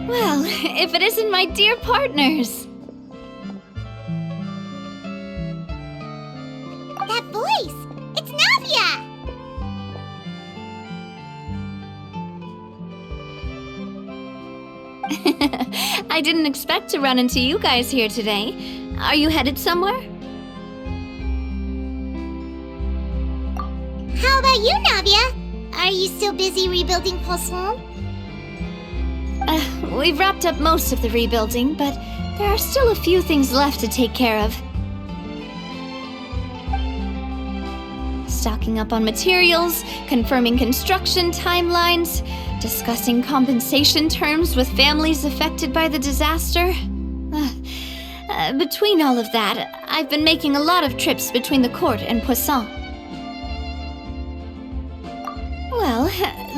Well, if it isn't my dear partners. That voice! It's Navia! I didn't expect to run into you guys here today. Are you headed somewhere? How about you, Navia? Are you still busy rebuilding Poisson? We've wrapped up most of the rebuilding, but there are still a few things left to take care of. Stocking up on materials, confirming construction timelines, discussing compensation terms with families affected by the disaster. Between all of that, I've been making a lot of trips between the court and Poisson. Well,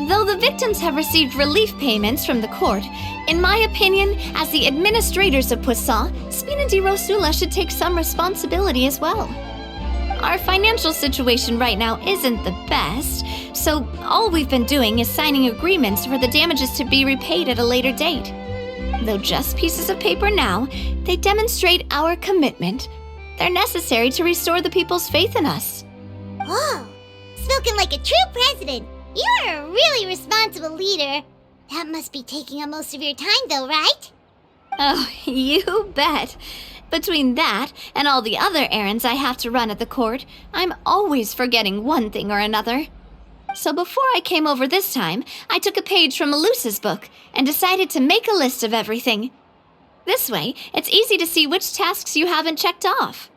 though the victims have received relief payments from the court, in my opinion, as the administrators of Poisson, Spina di Rosula should take some responsibility as well. Our financial situation right now isn't the best, so all we've been doing is signing agreements for the damages to be repaid at a later date. Though just pieces of paper now, they demonstrate our commitment. They're necessary to restore the people's faith in us. Whoa! Spoken like a true president! You're a really responsible leader. That must be taking up most of your time though, right? Oh, you bet. Between that and all the other errands I have to run at the court, I'm always forgetting one thing or another. So before I came over this time, I took a page from Melusa's book and decided to make a list of everything. This way, it's easy to see which tasks you haven't checked off.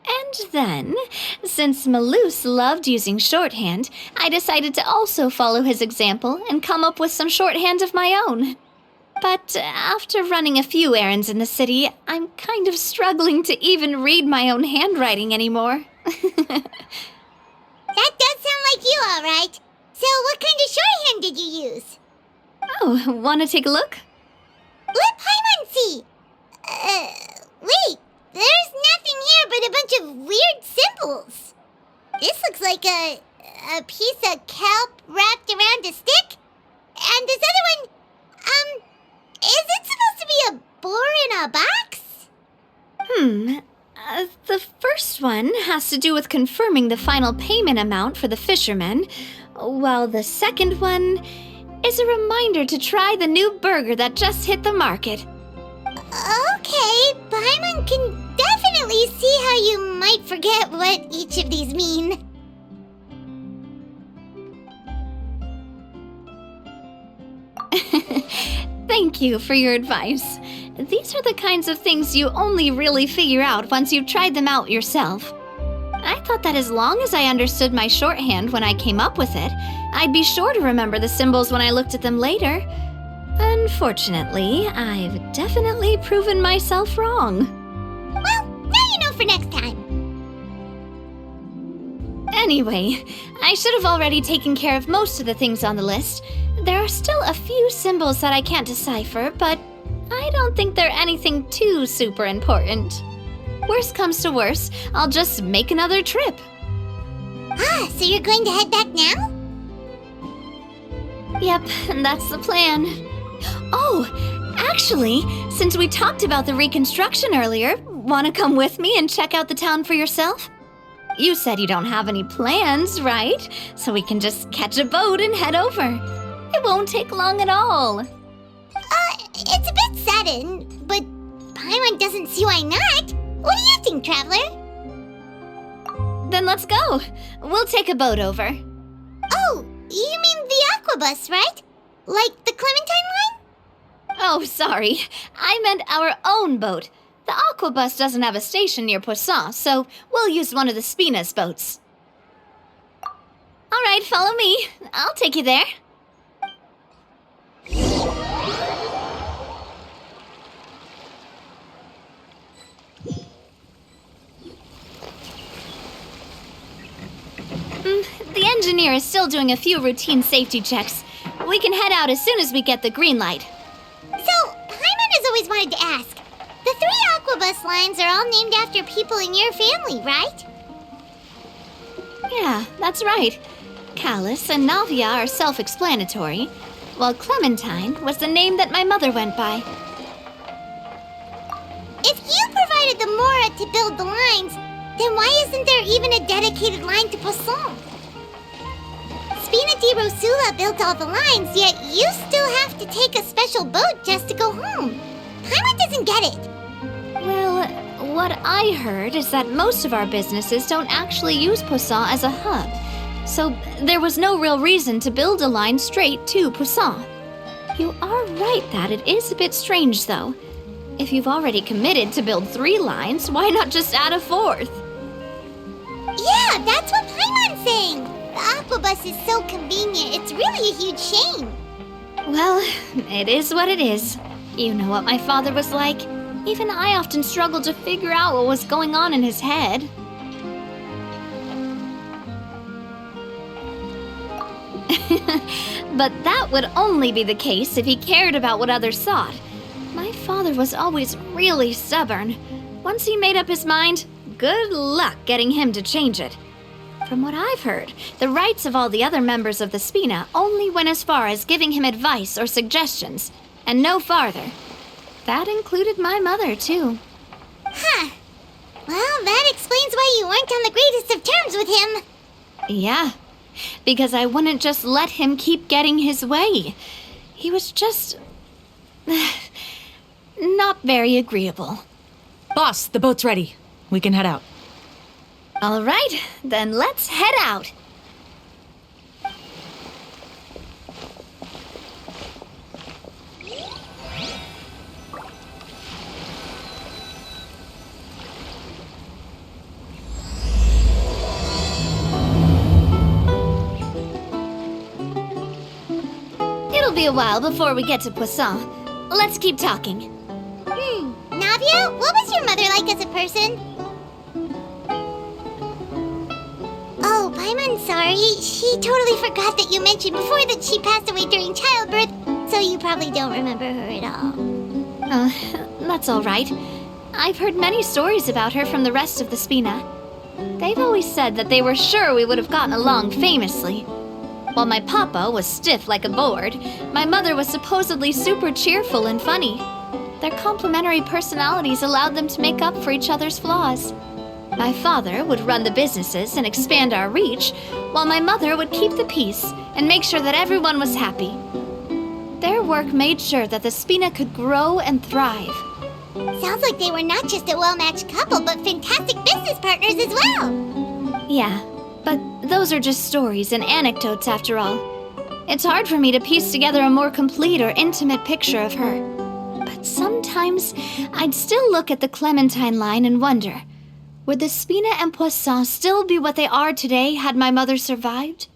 And then, since Melus loved using shorthand, I decided to also follow his example and come up with some shorthand of my own. But after running a few errands in the city, I'm kind of struggling to even read my own handwriting anymore. That does sound like you, all right. So what kind of shorthand did you use? Oh, want to take a look? Let Paimon see. Wait. There's nothing here but a bunch of weird symbols. This looks like a piece of kelp wrapped around a stick. And this other one, is it supposed to be a boar in a box? The first one has to do with confirming the final payment amount for the fishermen, while the second one is a reminder to try the new burger that just hit the market. Okay, Paimon can definitely see how you might forget what each of these mean. Thank you for your advice. These are the kinds of things you only really figure out once you've tried them out yourself. I thought that as long as I understood my shorthand when I came up with it, I'd be sure to remember the symbols when I looked at them later. Unfortunately, I've definitely proven myself wrong. Well, now you know for next time. Anyway, I should have already taken care of most of the things on the list. There are still a few symbols that I can't decipher, but I don't think they're anything too super important. Worst comes to worst, I'll just make another trip. So you're going to head back now? Yep, that's the plan. Oh, actually, since we talked about the reconstruction earlier, want to come with me and check out the town for yourself? You said you don't have any plans, right? So we can just catch a boat and head over. It won't take long at all. It's a bit sudden, but Paimon doesn't see why not. What do you think, Traveler? Then let's go. We'll take a boat over. Oh, you mean the aquabus, right? Like the Clementine line? Oh, sorry. I meant our own boat. The aquabus doesn't have a station near Poisson, so we'll use one of the Spina's boats. All right, follow me. I'll take you there. The engineer is still doing a few routine safety checks. We can head out as soon as we get the green light. So, Paimon has always wanted to ask. The 3 aquabus lines are all named after people in your family, right? Yeah, that's right. Callus and Navia are self-explanatory, while Clementine was the name that my mother went by. If you provided the Mora to build the lines, then why isn't there even a dedicated line to Poisson? Spina di Rosula built all the lines, yet you still have to take a special boat just to go home. Paimon doesn't get it. Well, what I heard is that most of our businesses don't actually use Poisson as a hub, so there was no real reason to build a line straight to Poisson. You are right that it is a bit strange, though. If you've already committed to build 3 lines, why not just add a 4th? Yeah, that's what Paimon's saying. The aquabus is so convenient, it's really a huge shame. Well, it is what it is. You know what my father was like. Even I often struggled to figure out what was going on in his head. But that would only be the case if he cared about what others thought. My father was always really stubborn. Once he made up his mind, good luck getting him to change it. From what I've heard, the rights of all the other members of the Spina only went as far as giving him advice or suggestions, and no farther. That included my mother, too. Huh. Well, that explains why you weren't on the greatest of terms with him. Yeah, because I wouldn't just let him keep getting his way. He was just... not very agreeable. Boss, the boat's ready. We can head out. All right, then let's head out. It'll be a while before we get to Poisson. Let's keep talking. Navia, what was your mother like as a person? Oh, Paimon's sorry. She totally forgot that you mentioned before that she passed away during childbirth, so you probably don't remember her at all. That's all right. I've heard many stories about her from the rest of the Spina. They've always said that they were sure we would have gotten along famously. While my papa was stiff like a board, my mother was supposedly super cheerful and funny. Their complementary personalities allowed them to make up for each other's flaws. My father would run the businesses and expand our reach, while my mother would keep the peace and make sure that everyone was happy. Their work made sure that the Spina could grow and thrive. Sounds like they were not just a well-matched couple, but fantastic business partners as well. Yeah, but those are just stories and anecdotes after all. It's hard for me to piece together a more complete or intimate picture of her. But sometimes I'd still look at the Clementine line and wonder, would the Spina and Poisson still be what they are today had my mother survived?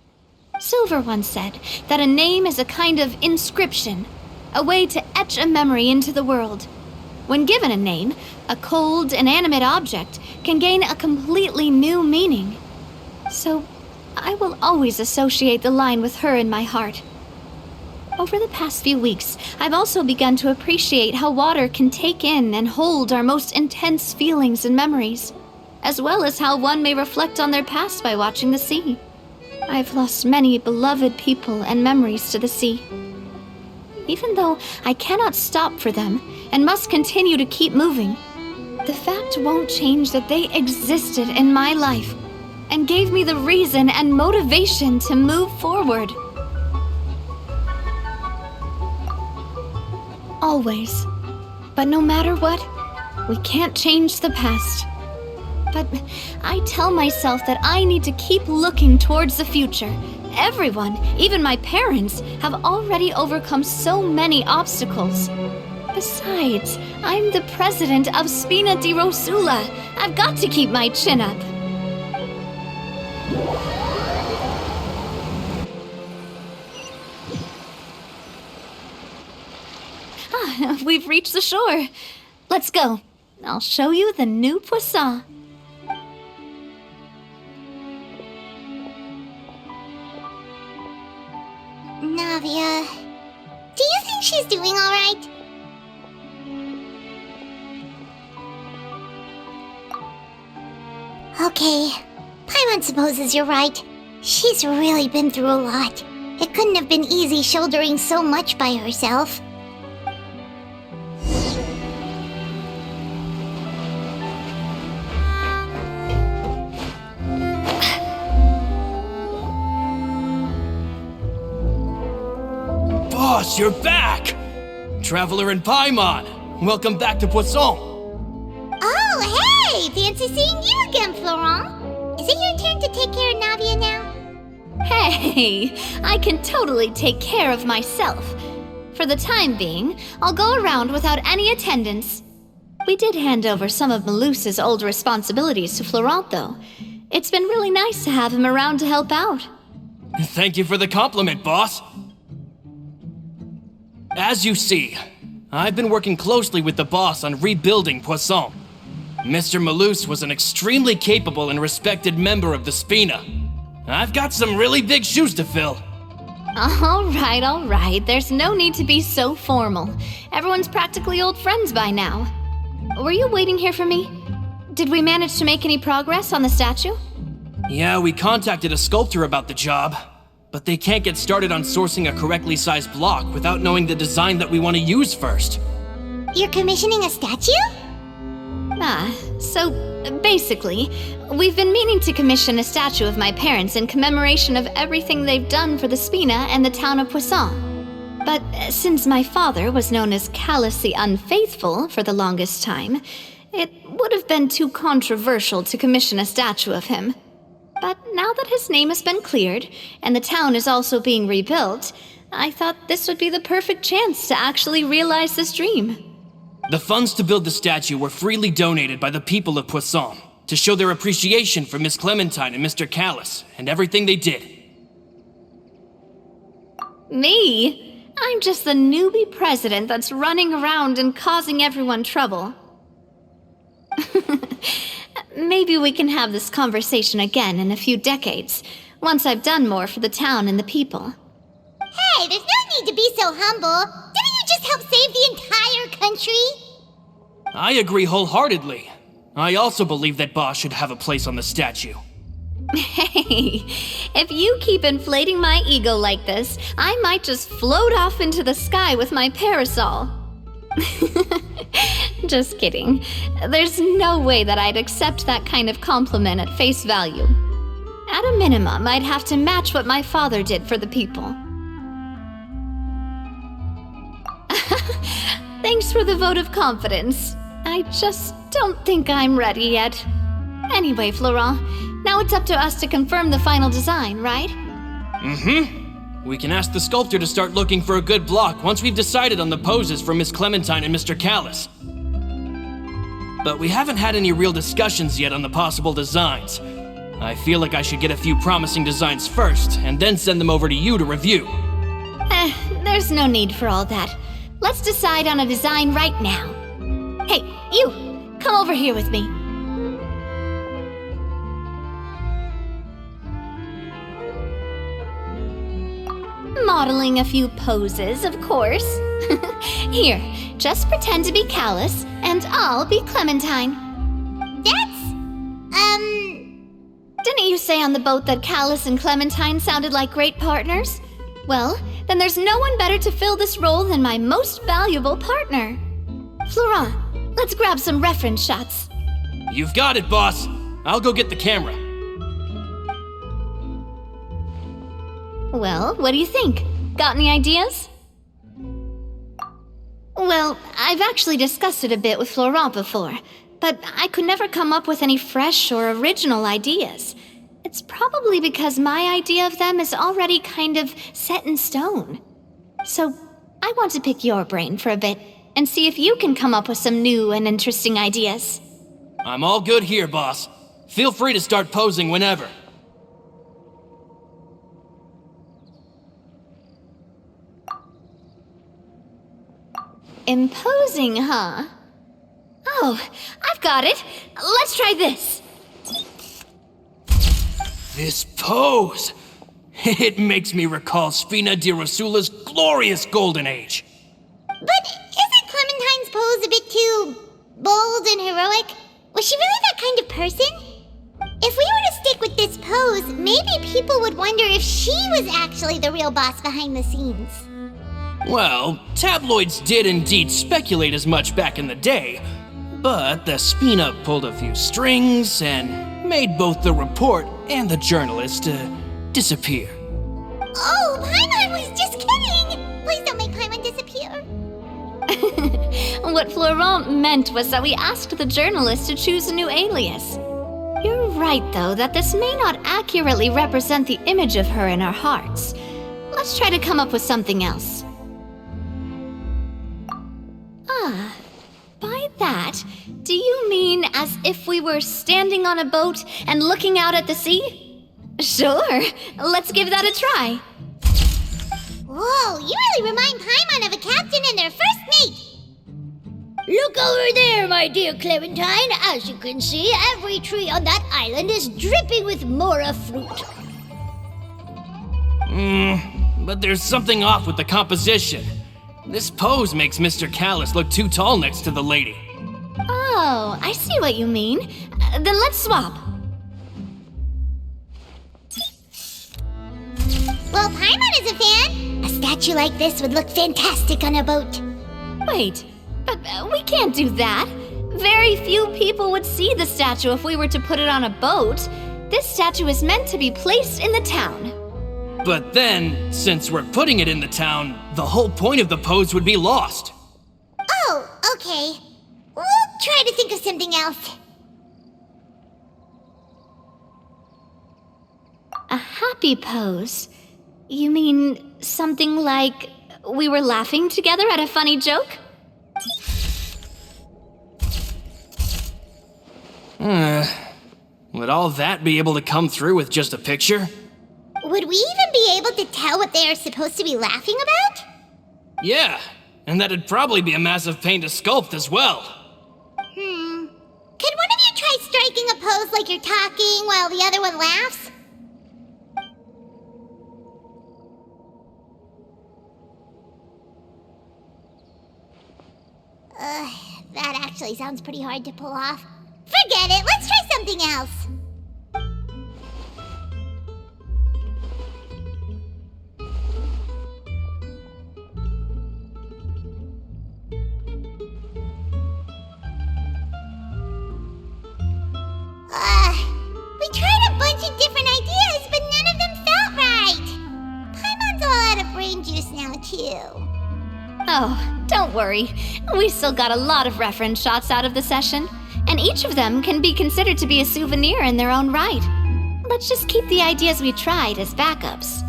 Silver once said that a name is a kind of inscription, a way to etch a memory into the world. When given a name, a cold, inanimate object can gain a completely new meaning. So, I will always associate the line with her in my heart. Over the past few weeks, I've also begun to appreciate how water can take in and hold our most intense feelings and memories, as well as how one may reflect on their past by watching the sea. I've lost many beloved people and memories to the sea. Even though I cannot stop for them and must continue to keep moving, the fact won't change that they existed in my life and gave me the reason and motivation to move forward. Always. But no matter what, we can't change the past. But I tell myself that I need to keep looking towards the future. Everyone, even my parents, have already overcome so many obstacles. Besides, I'm the president of Spina di Rosula. I've got to keep my chin up. We've reached the shore. Let's go. I'll show you the new Poisson. Navia, do you think she's doing all right? Okay, Paimon supposes you're right. She's really been through a lot. It couldn't have been easy shouldering so much by herself. Boss, you're back! Traveler in Paimon, welcome back to Poisson. Oh, hey! Fancy seeing you again, Florent. Is it your turn to take care of Navia now? Hey, I can totally take care of myself. For the time being, I'll go around without any attendance. We did hand over some of Malus's old responsibilities to Florent, though. It's been really nice to have him around to help out. Thank you for the compliment, boss. As you see, I've been working closely with the boss on rebuilding Poisson. Mr. Malus was an extremely capable and respected member of the Spina. I've got some really big shoes to fill. All right. There's no need to be so formal. Everyone's practically old friends by now. Were you waiting here for me? Did we manage to make any progress on the statue? Yeah, we contacted a sculptor about the job, but they can't get started on sourcing a correctly sized block without knowing the design that we want to use first. You're commissioning a statue? So basically, we've been meaning to commission a statue of my parents in commemoration of everything they've done for the Spina and the town of Poisson. But since my father was known as callously unfaithful for the longest time, it would have been too controversial to commission a statue of him. But now that his name has been cleared, and the town is also being rebuilt, I thought this would be the perfect chance to actually realize this dream. The funds to build the statue were freely donated by the people of Poisson to show their appreciation for Miss Clementine and Mr. Callus and everything they did. Me? I'm just the newbie president that's running around and causing everyone trouble. Maybe we can have this conversation again in a few decades, once I've done more for the town and the people. Hey, there's no need to be so humble. Didn't you just help save the entire country? I agree wholeheartedly. I also believe that Boss should have a place on the statue. Hey, if you keep inflating my ego like this, I might just float off into the sky with my parasol. Just kidding. There's no way that I'd accept that kind of compliment at face value. At a minimum, I'd have to match what my father did for the people. Thanks for the vote of confidence. I just don't think I'm ready yet. Anyway, Florent, now it's up to us to confirm the final design, right? We can ask the sculptor to start looking for a good block once we've decided on the poses for Miss Clementine and Mr. Callus. But we haven't had any real discussions yet on the possible designs. I feel like I should get a few promising designs first, and then send them over to you to review. There's no need for all that. Let's decide on a design right now. Hey, you! Come over here with me. Modeling a few poses, of course. Here, just pretend to be Callus, and I'll be Clementine. Didn't you say on the boat that Callus and Clementine sounded like great partners? Well, then there's no one better to fill this role than my most valuable partner. Florent, let's grab some reference shots. You've got it, boss. I'll go get the camera. Well, what do you think? Got any ideas? Well, I've actually discussed it a bit with Florent before, but I could never come up with any fresh or original ideas. It's probably because my idea of them is already kind of set in stone. So, I want to pick your brain for a bit and see if you can come up with some new and interesting ideas. I'm all good here, boss. Feel free to start posing whenever. Imposing, huh? Oh, I've got it. Let's try this. This pose! It makes me recall Spina di Rosula's glorious golden age. But isn't Clementine's pose a bit too bold and heroic? Was she really that kind of person? If we were to stick with this pose, maybe people would wonder if she was actually the real boss behind the scenes. Well, tabloids did indeed speculate as much back in the day, but the Spina pulled a few strings and made both the report and the journalist disappear. Oh, Paimon was just kidding! Please don't make Paimon disappear. What Florent meant was that we asked the journalist to choose a new alias. You're right, though, that this may not accurately represent the image of her in our hearts. Let's try to come up with something else. By that, do you mean as if we were standing on a boat and looking out at the sea? Sure, let's give that a try. Whoa, you really remind Paimon of a captain and their first mate. Look over there, my dear Clementine. As you can see, every tree on that island is dripping with mora fruit. But there's something off with the composition. This pose makes Mr. Callus look too tall next to the lady. Oh, I see what you mean. Then let's swap. Well, Paimon is a fan. A statue like this would look fantastic on a boat. Wait, but we can't do that. Very few people would see the statue if we were to put it on a boat. This statue is meant to be placed in the town. But then, since we're putting it in the town, the whole point of the pose would be lost. Oh, okay. We'll try to think of something else. A happy pose? You mean something like we were laughing together at a funny joke? Would all that be able to come through with just a picture? Would we even be able to tell what they are supposed to be laughing about? Yeah, and that'd probably be a massive pain to sculpt as well. Could one of you try striking a pose like you're talking while the other one laughs? That actually sounds pretty hard to pull off. Forget it, let's try something else. We tried a bunch of different ideas, but none of them felt right. Paimon's all out of brain juice now, too. Oh, don't worry. We still got a lot of reference shots out of the session, and each of them can be considered to be a souvenir in their own right. Let's just keep the ideas we tried as backups.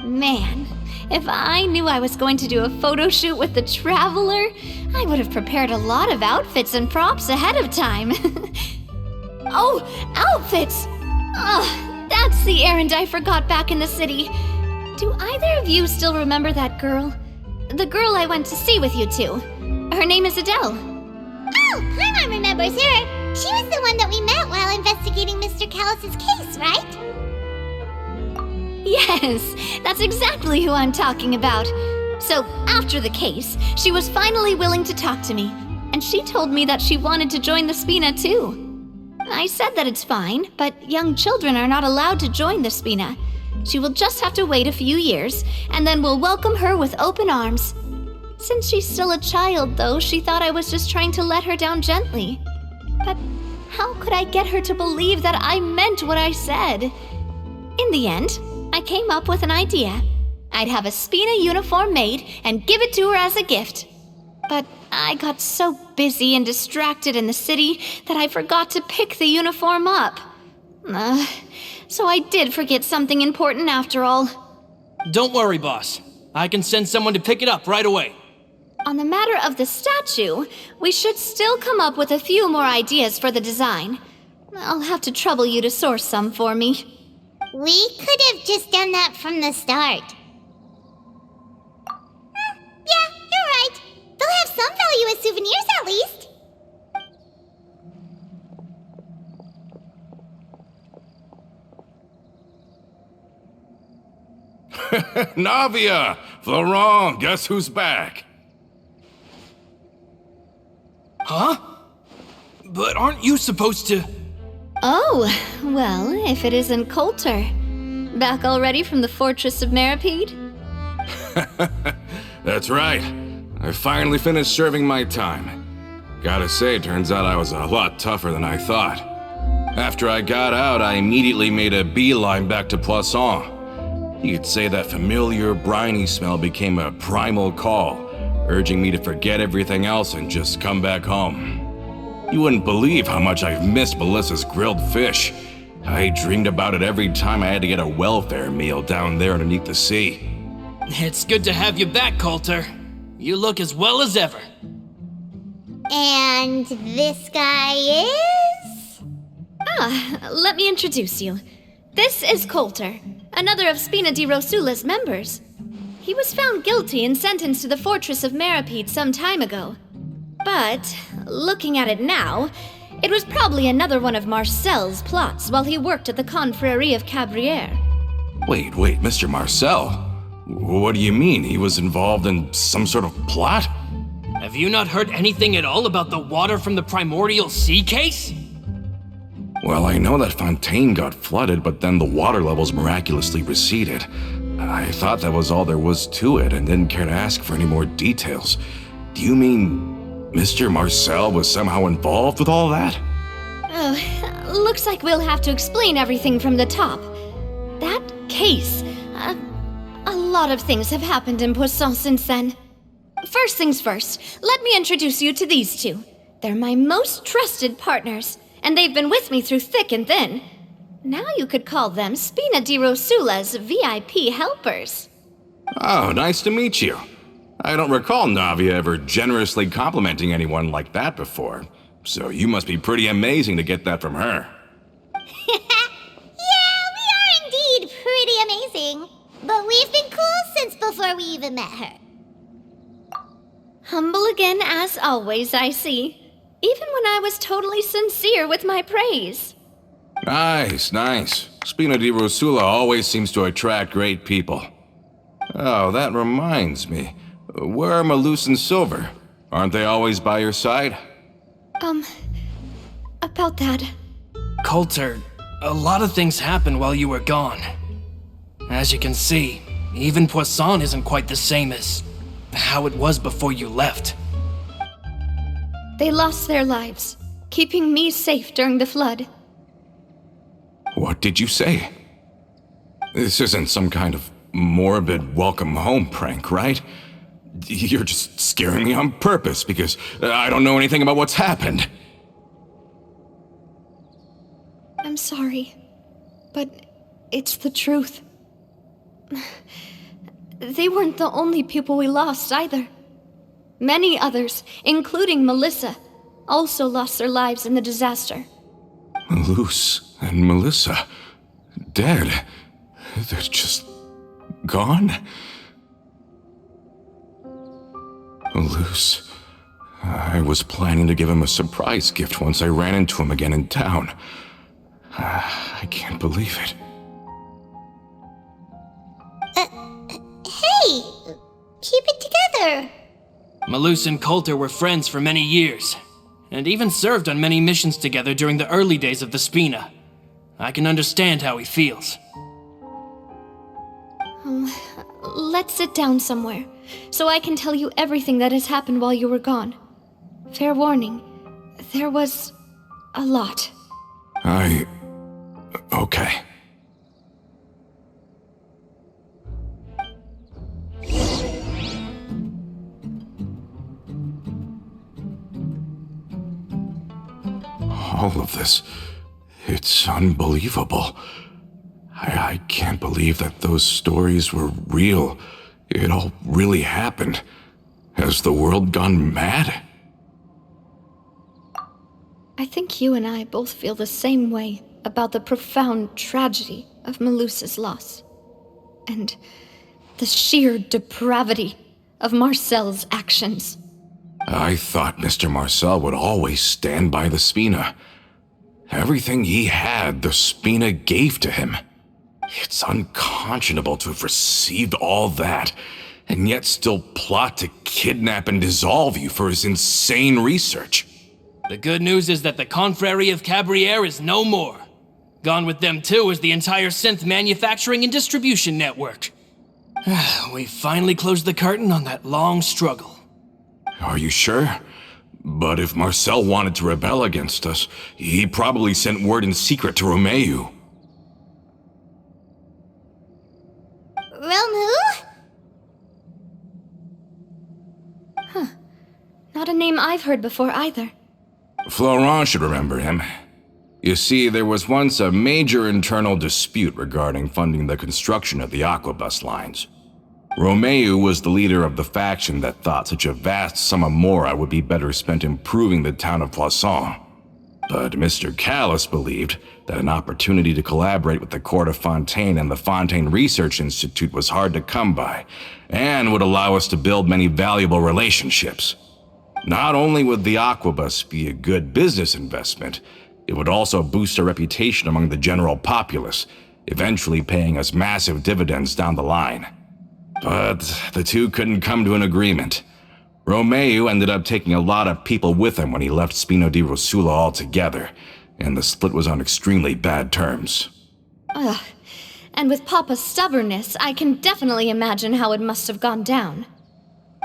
Man, if I knew I was going to do a photo shoot with the Traveler, I would have prepared a lot of outfits and props ahead of time. Oh, outfits! That's the errand I forgot back in the city. Do either of you still remember that girl? The girl I went to see with you two. Her name is Adele. Oh, Paimon remembers her. She was the one that we met while investigating Mr. Callus's case, right? Yes, that's exactly who I'm talking about. So, after the case, she was finally willing to talk to me, and she told me that she wanted to join the Spina too. I said that it's fine, but young children are not allowed to join the Spina. She will just have to wait a few years, and then we'll welcome her with open arms. Since she's still a child, though, she thought I was just trying to let her down gently. But how could I get her to believe that I meant what I said? In the end, I came up with an idea. I'd have a Spina uniform made and give it to her as a gift. But I got so busy and distracted in the city that I forgot to pick the uniform up. So I did forget something important after all. Don't worry, boss. I can send someone to pick it up right away. On the matter of the statue, we should still come up with a few more ideas for the design. I'll have to trouble you to source some for me. We could have just done that from the start. Yeah, you're right. They'll have some value as souvenirs at least. Navia! Florent, guess who's back? Huh? But aren't you supposed to... Oh, well, if it isn't Coulter. Back already from the Fortress of Meripede? That's right. I finally finished serving my time. Gotta say, turns out I was a lot tougher than I thought. After I got out, I immediately made a beeline back to Poisson. You could say that familiar, briny smell became a primal call, urging me to forget everything else and just come back home. You wouldn't believe how much I've missed Melissa's grilled fish. I dreamed about it every time I had to get a welfare meal down there underneath the sea. It's good to have you back, Coulter. You look as well as ever. And this guy is? Let me introduce you. This is Coulter, another of Spina di Rosula's members. He was found guilty and sentenced to the Fortress of Meripede some time ago. But, looking at it now, it was probably another one of Marcel's plots while he worked at the Confrérie of Cabrières. Wait, Mr. Marcel? What do you mean? He was involved in some sort of plot? Have you not heard anything at all about the water from the primordial sea case? Well, I know that Fontaine got flooded, but then the water levels miraculously receded. I thought that was all there was to it and didn't care to ask for any more details. Do you mean Mr. Marcel was somehow involved with all that? Oh, looks like we'll have to explain everything from the top. That case, a lot of things have happened in Poisson since then. First things first, let me introduce you to these two. They're my most trusted partners, and they've been with me through thick and thin. Now you could call them Spina di Rosula's VIP helpers. Oh, nice to meet you. I don't recall Navia ever generously complimenting anyone like that before, so you must be pretty amazing to get that from her. Yeah, we are indeed pretty amazing. But we've been cool since before we even met her. Humble again as always, I see. Even when I was totally sincere with my praise. Nice. Spina di Rosula always seems to attract great people. Oh, that reminds me. Where are Malus and Silver? Aren't they always by your side? About that. Coulter, a lot of things happened while you were gone. As you can see, even Poisson isn't quite the same as how it was before you left. They lost their lives, keeping me safe during the flood. What did you say? This isn't some kind of morbid welcome home prank, right? You're just scaring me on purpose because I don't know anything about what's happened. I'm sorry, but it's the truth. They weren't the only people we lost either. Many others, including Melissa, also lost their lives in the disaster. Malus and Melissa, dead. They're just gone. Malus, I was planning to give him a surprise gift once I ran into him again in town. I can't believe it. Hey, keep it together. Malus and Coulter were friends for many years, and even served on many missions together during the early days of the Spina. I can understand how he feels. Let's sit down somewhere, so I can tell you everything that has happened while you were gone. Fair warning, there was a lot. Okay. All of this, it's unbelievable. I can't believe that those stories were real. It all really happened. Has the world gone mad? I think you and I both feel the same way about the profound tragedy of Melusa's loss. And the sheer depravity of Marcel's actions. I thought Mr. Marcel would always stand by the Spina. Everything he had, the Spina gave to him. It's unconscionable to have received all that, and yet still plot to kidnap and dissolve you for his insane research. The good news is that the Confrérie of Cabriere is no more. Gone with them too is the entire synth manufacturing and distribution network. We finally closed the curtain on that long struggle. Are you sure? But if Marcel wanted to rebel against us, he probably sent word in secret to Romeu. Romu? Not a name I've heard before either. Florent should remember him. You see, there was once a major internal dispute regarding funding the construction of the Aquabus lines. Romeu was the leader of the faction that thought such a vast sum of mora would be better spent improving the town of Poisson. But Mr. Callis believed that an opportunity to collaborate with the Court of Fontaine and the Fontaine Research Institute was hard to come by, and would allow us to build many valuable relationships. Not only would the Aquabus be a good business investment, it would also boost our reputation among the general populace, eventually paying us massive dividends down the line. But the two couldn't come to an agreement. Romeu ended up taking a lot of people with him when he left Spina di Rosula altogether, and the split was on extremely bad terms. Ugh. And with Papa's stubbornness, I can definitely imagine how it must have gone down.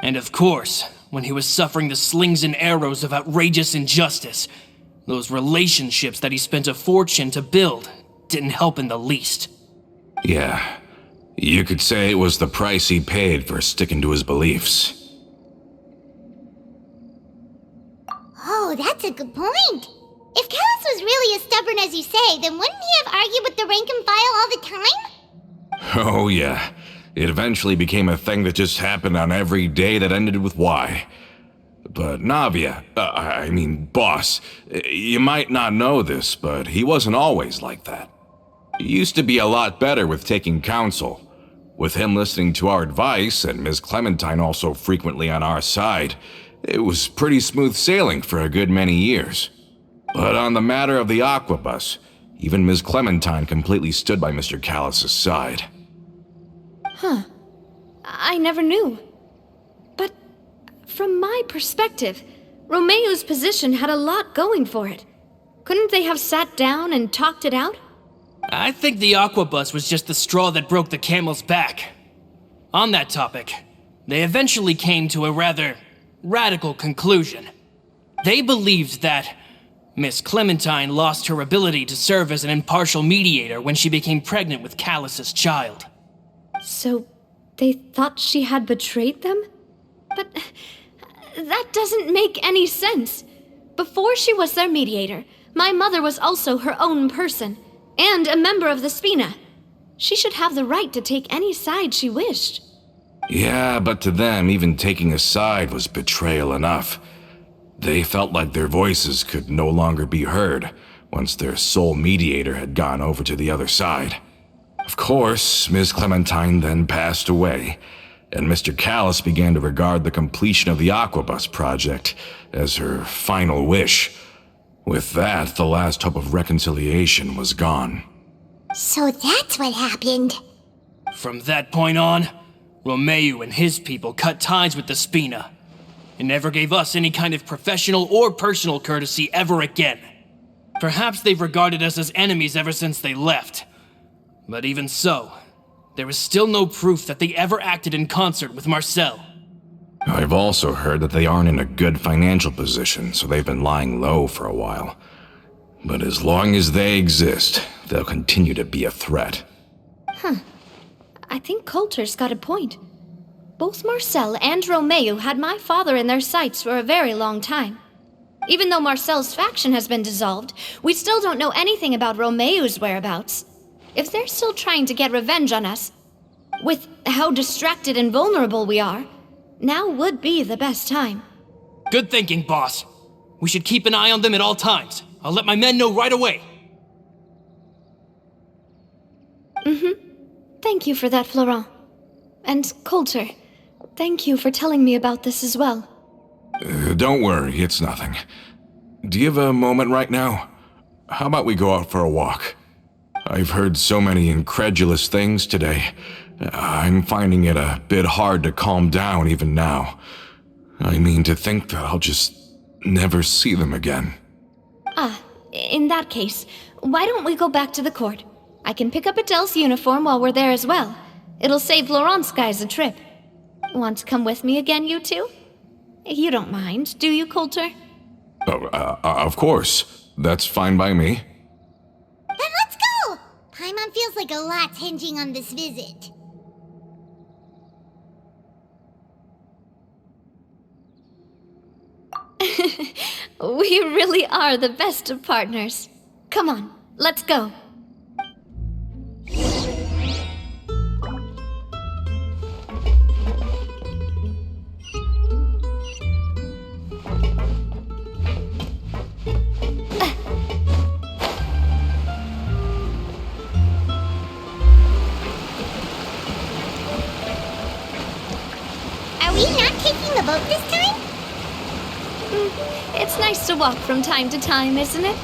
And of course, when he was suffering the slings and arrows of outrageous injustice, those relationships that he spent a fortune to build didn't help in the least. Yeah, you could say it was the price he paid for sticking to his beliefs. Oh, that's a good point. If Callis was really as stubborn as you say, then wouldn't he have argued with the rank and file all the time? Oh yeah, it eventually became a thing that just happened on every day that ended with Y. But Navia, boss, you might not know this, but he wasn't always like that. He used to be a lot better with taking counsel. With him listening to our advice, and Ms. Clementine also frequently on our side, it was pretty smooth sailing for a good many years. But on the matter of the Aquabus, even Ms. Clementine completely stood by Mr. Callis' side. Huh. I never knew. But from my perspective, Romeu's position had a lot going for it. Couldn't they have sat down and talked it out? I think the Aquabus was just the straw that broke the camel's back. On that topic, they eventually came to a rather radical conclusion. They believed that Miss Clementine lost her ability to serve as an impartial mediator when she became pregnant with Callis's child. So they thought she had betrayed them? But that doesn't make any sense. Before she was their mediator, my mother was also her own person, and a member of the Spina. She should have the right to take any side she wished. Yeah, but to them, even taking a side was betrayal enough. They felt like their voices could no longer be heard once their sole mediator had gone over to the other side. Of course, Ms. Clementine then passed away, and Mr. Callis began to regard the completion of the Aquabus project as her final wish. With that, the last hope of reconciliation was gone. So that's what happened. From that point on, Romeu and his people cut ties with the Spina, and never gave us any kind of professional or personal courtesy ever again. Perhaps they've regarded us as enemies ever since they left. But even so, there is still no proof that they ever acted in concert with Marcel. I've also heard that they aren't in a good financial position, so they've been lying low for a while. But as long as they exist, they'll continue to be a threat. I think Coulter's got a point. Both Marcel and Romeu had my father in their sights for a very long time. Even though Marcel's faction has been dissolved, we still don't know anything about Romeu's whereabouts. If they're still trying to get revenge on us, with how distracted and vulnerable we are, now would be the best time. Good thinking, boss. We should keep an eye on them at all times. I'll let my men know right away. Thank you for that, Florent. And Coulter, thank you for telling me about this as well. Don't worry, it's nothing. Do you have a moment right now? How about we go out for a walk? I've heard so many incredulous things today. I'm finding it a bit hard to calm down even now. I mean, to think that I'll just never see them again. Ah, in that case, why don't we go back to the court? I can pick up Adele's uniform while we're there as well. It'll save Laurent's guys a trip. Want to come with me again, you two? You don't mind, do you, Coulter? Oh, of course. That's fine by me. Then let's go! Paimon feels like a lot's hinging on this visit. We really are the best of partners. Come on, let's go. Are we not taking the boat this time? It's nice to walk from time to time, isn't it?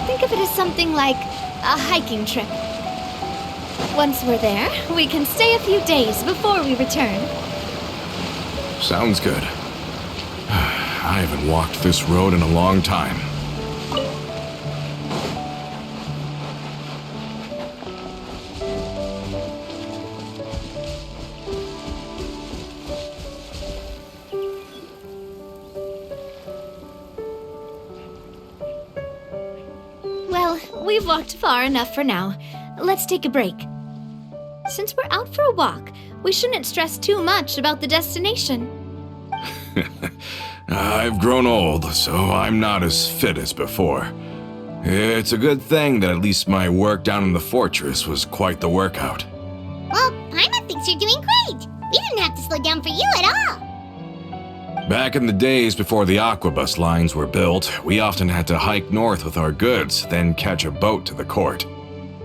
Think of it as something like a hiking trip. Once we're there, we can stay a few days before we return. Sounds good. I haven't walked this road in a long time. Well, we've walked far enough for now. Let's take a break. Since we're out for a walk, we shouldn't stress too much about the destination. I've grown old, so I'm not as fit as before. It's a good thing that at least my work down in the fortress was quite the workout. Well, Paimon thinks you're doing great. We didn't have to slow down for you at all. Back in the days before the aquabus lines were built, we often had to hike north with our goods, then catch a boat to the court.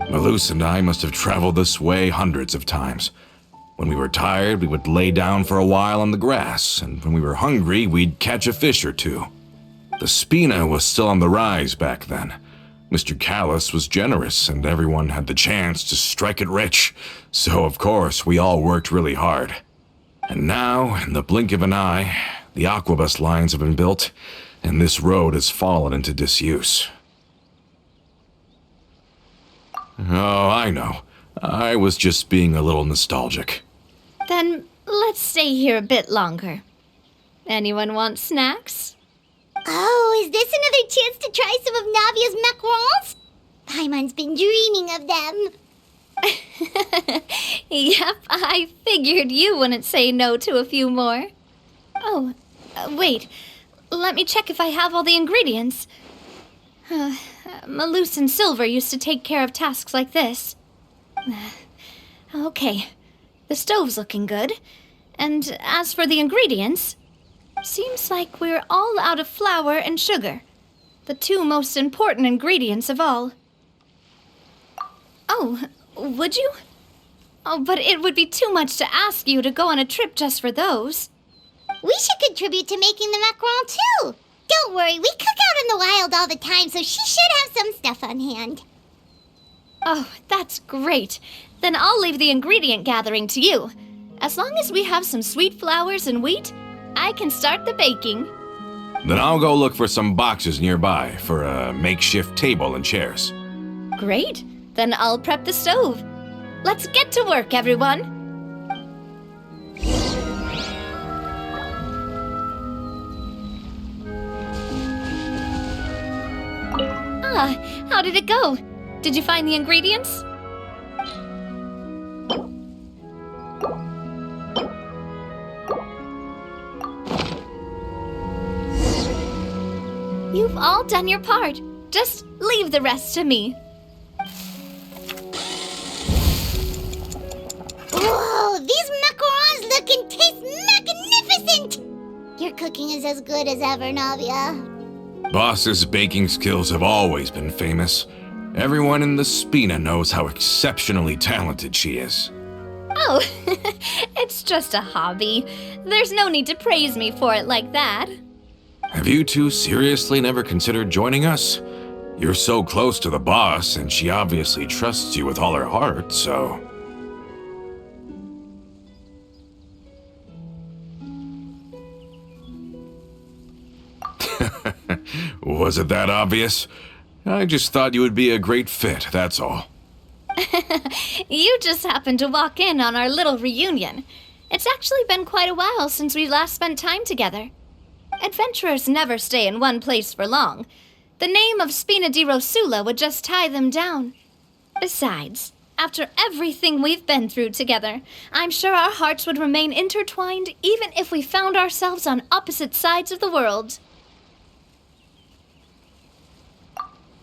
Malus and I must have traveled this way hundreds of times. When we were tired, we would lay down for a while on the grass, and when we were hungry, we'd catch a fish or two. The Spina was still on the rise back then. Mr. Callis was generous, and everyone had the chance to strike it rich, so of course we all worked really hard. And now, in the blink of an eye, the aquabus lines have been built, and this road has fallen into disuse. Oh, I know. I was just being a little nostalgic. Then let's stay here a bit longer. Anyone want snacks? Oh, is this another chance to try some of Navia's macarons? Paimon's been dreaming of them. Yep, I figured you wouldn't say no to a few more. Oh, wait. Let me check if I have all the ingredients. Malus and Silver used to take care of tasks like this. Okay, the stove's looking good. And as for the ingredients, seems like we're all out of flour and sugar, the two most important ingredients of all. Oh, would you? Oh, but it would be too much to ask you to go on a trip just for those. We should contribute to making the macaron too. Don't worry, we cook out in the wild all the time, so she should have some stuff on hand. Oh, that's great. Then I'll leave the ingredient gathering to you. As long as we have some sweet flours and wheat, I can start the baking. Then I'll go look for some boxes nearby for a makeshift table and chairs. Great. Then I'll prep the stove. Let's get to work, everyone. Ah, how did it go? Did you find the ingredients? You've all done your part. Just leave the rest to me. Whoa, these macarons look and taste magnificent! Your cooking is as good as ever, Navia. Boss's baking skills have always been famous. Everyone in the Spina knows how exceptionally talented she is. Oh, it's just a hobby. There's no need to praise me for it like that. Have you two seriously never considered joining us? You're so close to the boss, and she obviously trusts you with all her heart, so... Was it that obvious? I just thought you would be a great fit, that's all. You just happened to walk in on our little reunion. It's actually been quite a while since we last spent time together. Adventurers never stay in one place for long. The name of Spina di Rosula would just tie them down. Besides, after everything we've been through together, I'm sure our hearts would remain intertwined even if we found ourselves on opposite sides of the world.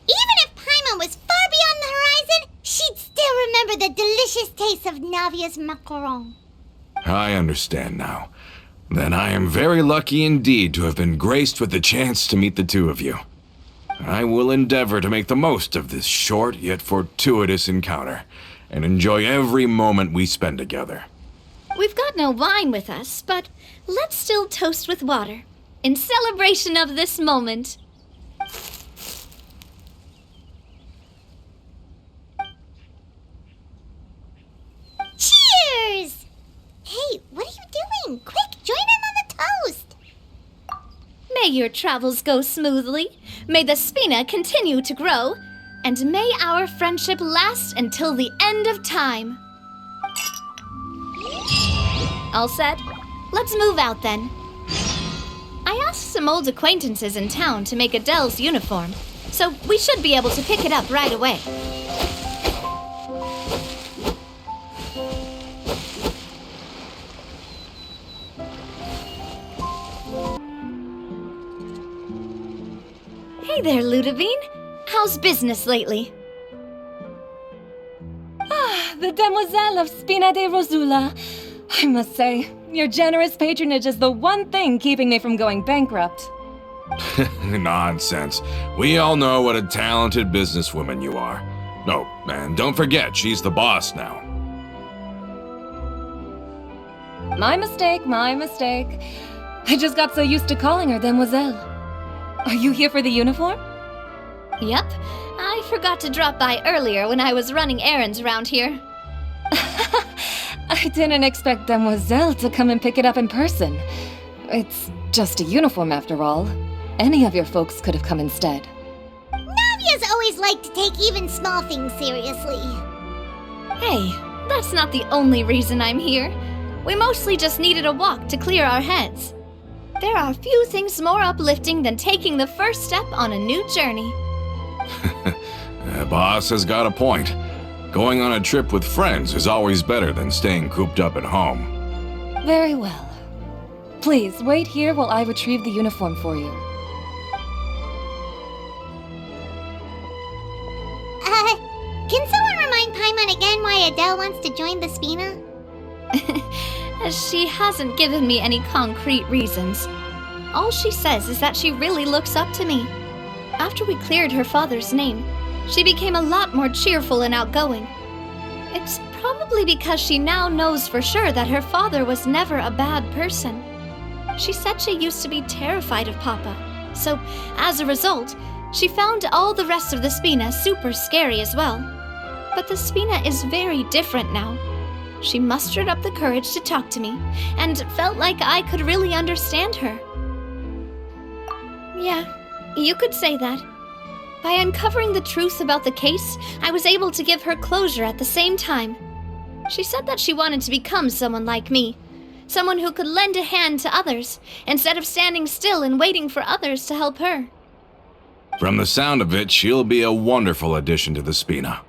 Even if Paimon was far beyond the horizon, she'd still remember the delicious taste of Navia's macaron. I understand now. Then I am very lucky indeed to have been graced with the chance to meet the two of you. I will endeavor to make the most of this short yet fortuitous encounter, and enjoy every moment we spend together. We've got no wine with us, but let's still toast with water, in celebration of this moment. Cheers! Hey, what are you doing? Quick, join in on the toast! May your travels go smoothly, may the Spina continue to grow, and may our friendship last until the end of time. All set? Let's move out then. I asked some old acquaintances in town to make Adele's uniform, so we should be able to pick it up right away. Hey there, Ludovine. How's business lately? The Demoiselle of Spina di Rosula. I must say, your generous patronage is the one thing keeping me from going bankrupt. Nonsense. We all know what a talented businesswoman you are. Oh, and don't forget, she's the boss now. My mistake, my mistake. I just got so used to calling her Demoiselle. Are you here for the uniform? Yep. I forgot to drop by earlier when I was running errands around here. I didn't expect Demoiselle to come and pick it up in person. It's just a uniform after all. Any of your folks could have come instead. Navia's always liked to take even small things seriously. Hey, that's not the only reason I'm here. We mostly just needed a walk to clear our heads. There are few things more uplifting than taking the first step on a new journey. The boss has got a point. Going on a trip with friends is always better than staying cooped up at home. Very well. Please, wait here while I retrieve the uniform for you. Can someone remind Paimon again why Adele wants to join the Spina? She hasn't given me any concrete reasons. All she says is that she really looks up to me. After we cleared her father's name, she became a lot more cheerful and outgoing. It's probably because she now knows for sure that her father was never a bad person. She said she used to be terrified of Papa, so as a result, she found all the rest of the Spina super scary as well. But the Spina is very different now. She mustered up the courage to talk to me, and felt like I could really understand her. Yeah, you could say that. By uncovering the truth about the case, I was able to give her closure at the same time. She said that she wanted to become someone like me, someone who could lend a hand to others, instead of standing still and waiting for others to help her. From the sound of it, she'll be a wonderful addition to the Spina.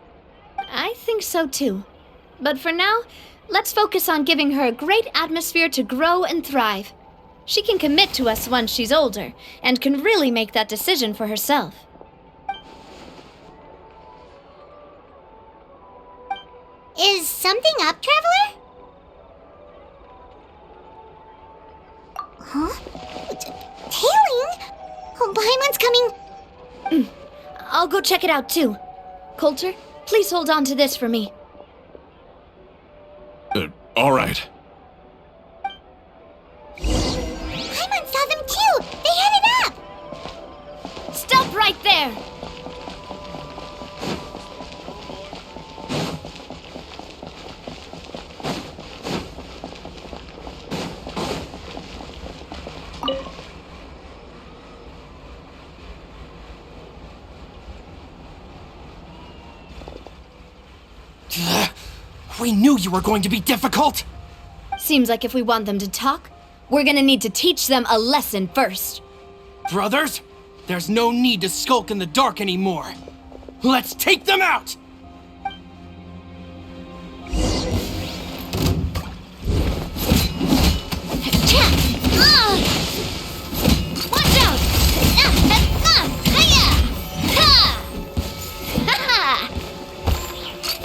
I think so too. But for now, let's focus on giving her a great atmosphere to grow and thrive. She can commit to us once she's older, and can really make that decision for herself. Is something up, Traveler? Huh? Tailing? Oh, Paimon's coming. I'll go check it out too. Coulter, please hold on to this for me. All right. Paimon saw them too! They headed up! Stop right there! We knew you were going to be difficult! Seems like if we want them to talk, we're gonna need to teach them a lesson first. Brothers, there's no need to skulk in the dark anymore. Let's take them out! Watch out!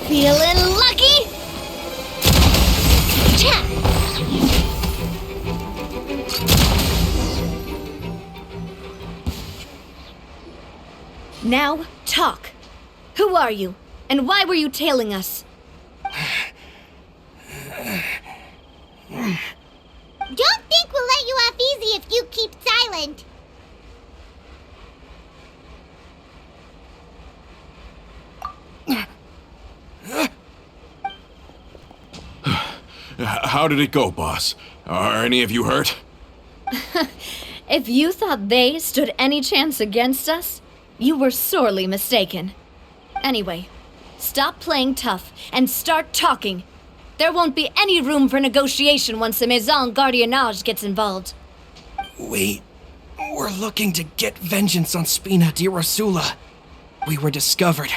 Feeling lucky? Now, talk. Who are you? And why were you tailing us? Don't think we'll let you off easy if you keep silent. How did it go, boss? Are any of you hurt? If you thought they stood any chance against us, you were sorely mistaken. Anyway, stop playing tough and start talking. There won't be any room for negotiation once the Maison Gardiennage gets involved. We're looking to get vengeance on Spina di Rosula. We were discovered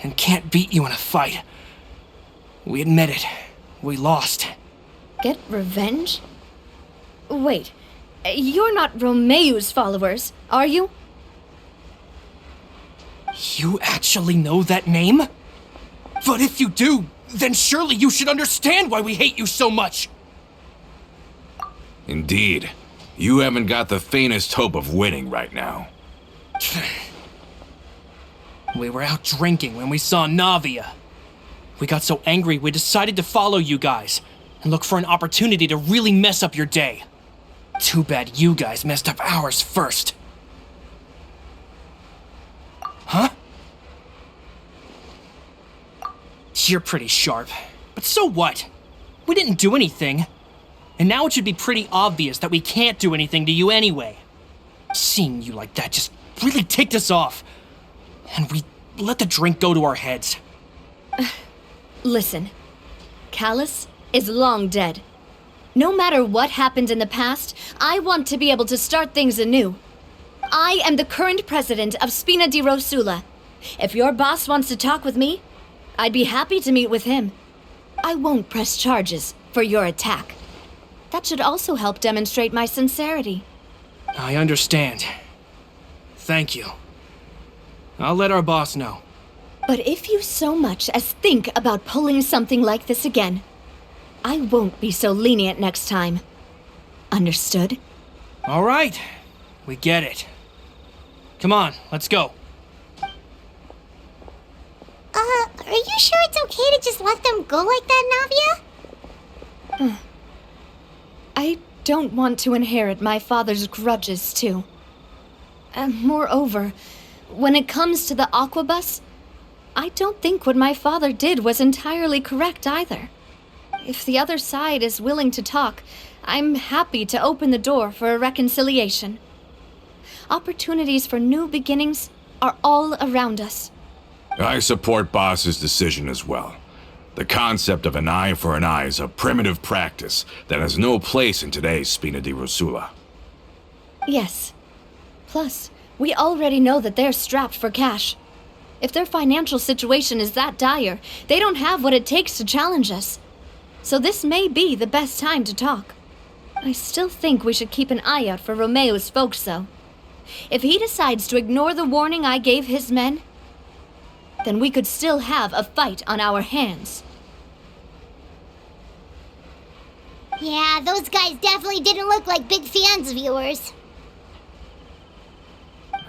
and can't beat you in a fight. We admit it. We lost. Get revenge? Wait, you're not Romeu's followers, are you? You actually know that name? But if you do, then surely you should understand why we hate you so much! Indeed. You haven't got the faintest hope of winning right now. We were out drinking when we saw Navia. We got so angry we decided to follow you guys and look for an opportunity to really mess up your day. Too bad you guys messed up ours first. Huh? You're pretty sharp, but so what? We didn't do anything. And now it should be pretty obvious that we can't do anything to you anyway. Seeing you like that just really ticked us off. And we let the drink go to our heads. Listen, Callus is long dead. No matter what happened in the past, I want to be able to start things anew. I am the current president of Spina di Rosula. If your boss wants to talk with me, I'd be happy to meet with him. I won't press charges for your attack. That should also help demonstrate my sincerity. I understand. Thank you. I'll let our boss know. But if you so much as think about pulling something like this again, I won't be so lenient next time. Understood? All right. We get it. Come on, let's go. Are you sure it's okay to just let them go like that, Navia? I don't want to inherit my father's grudges, too. And moreover, when it comes to the Aquabus, I don't think what my father did was entirely correct either. If the other side is willing to talk, I'm happy to open the door for a reconciliation. Opportunities for new beginnings are all around us. I support Boss's decision as well. The concept of an eye for an eye is a primitive practice that has no place in today's Spina di Rosula. Yes. Plus, we already know that they're strapped for cash. If their financial situation is that dire, they don't have what it takes to challenge us. So this may be the best time to talk. I still think we should keep an eye out for Romeu's folks, though. If he decides to ignore the warning I gave his men, then we could still have a fight on our hands. Yeah, those guys definitely didn't look like big fans of yours.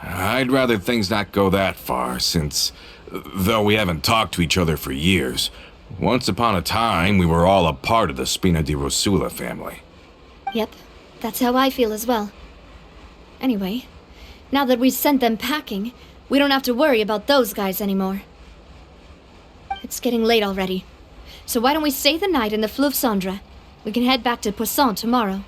I'd rather things not go that far, since, though we haven't talked to each other for years, once upon a time we were all a part of the Spina di Rosula family. Yep, that's how I feel as well. Anyway, now that we've sent them packing, we don't have to worry about those guys anymore. It's getting late already, so why don't we stay the night in the Fleuve Cendre? We can head back to Poisson tomorrow.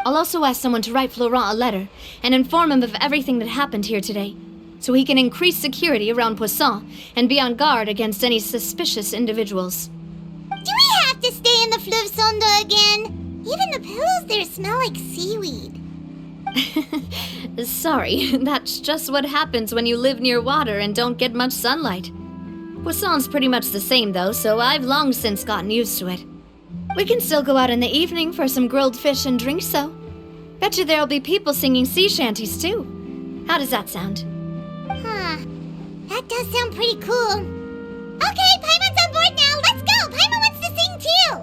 I'll also ask someone to write Florent a letter and inform him of everything that happened here today, so he can increase security around Poisson and be on guard against any suspicious individuals. to stay in the Fluvsonda again. Even the pillows there smell like seaweed. Sorry, that's just what happens when you live near water and don't get much sunlight. Poisson's pretty much the same though, so I've long since gotten used to it. We can still go out in the evening for some grilled fish and drinks though. Betcha there'll be people singing sea shanties too. How does that sound? Huh. That does sound pretty cool. Okay, Paimon's on board now. Let's go. Paimon wants to sing too.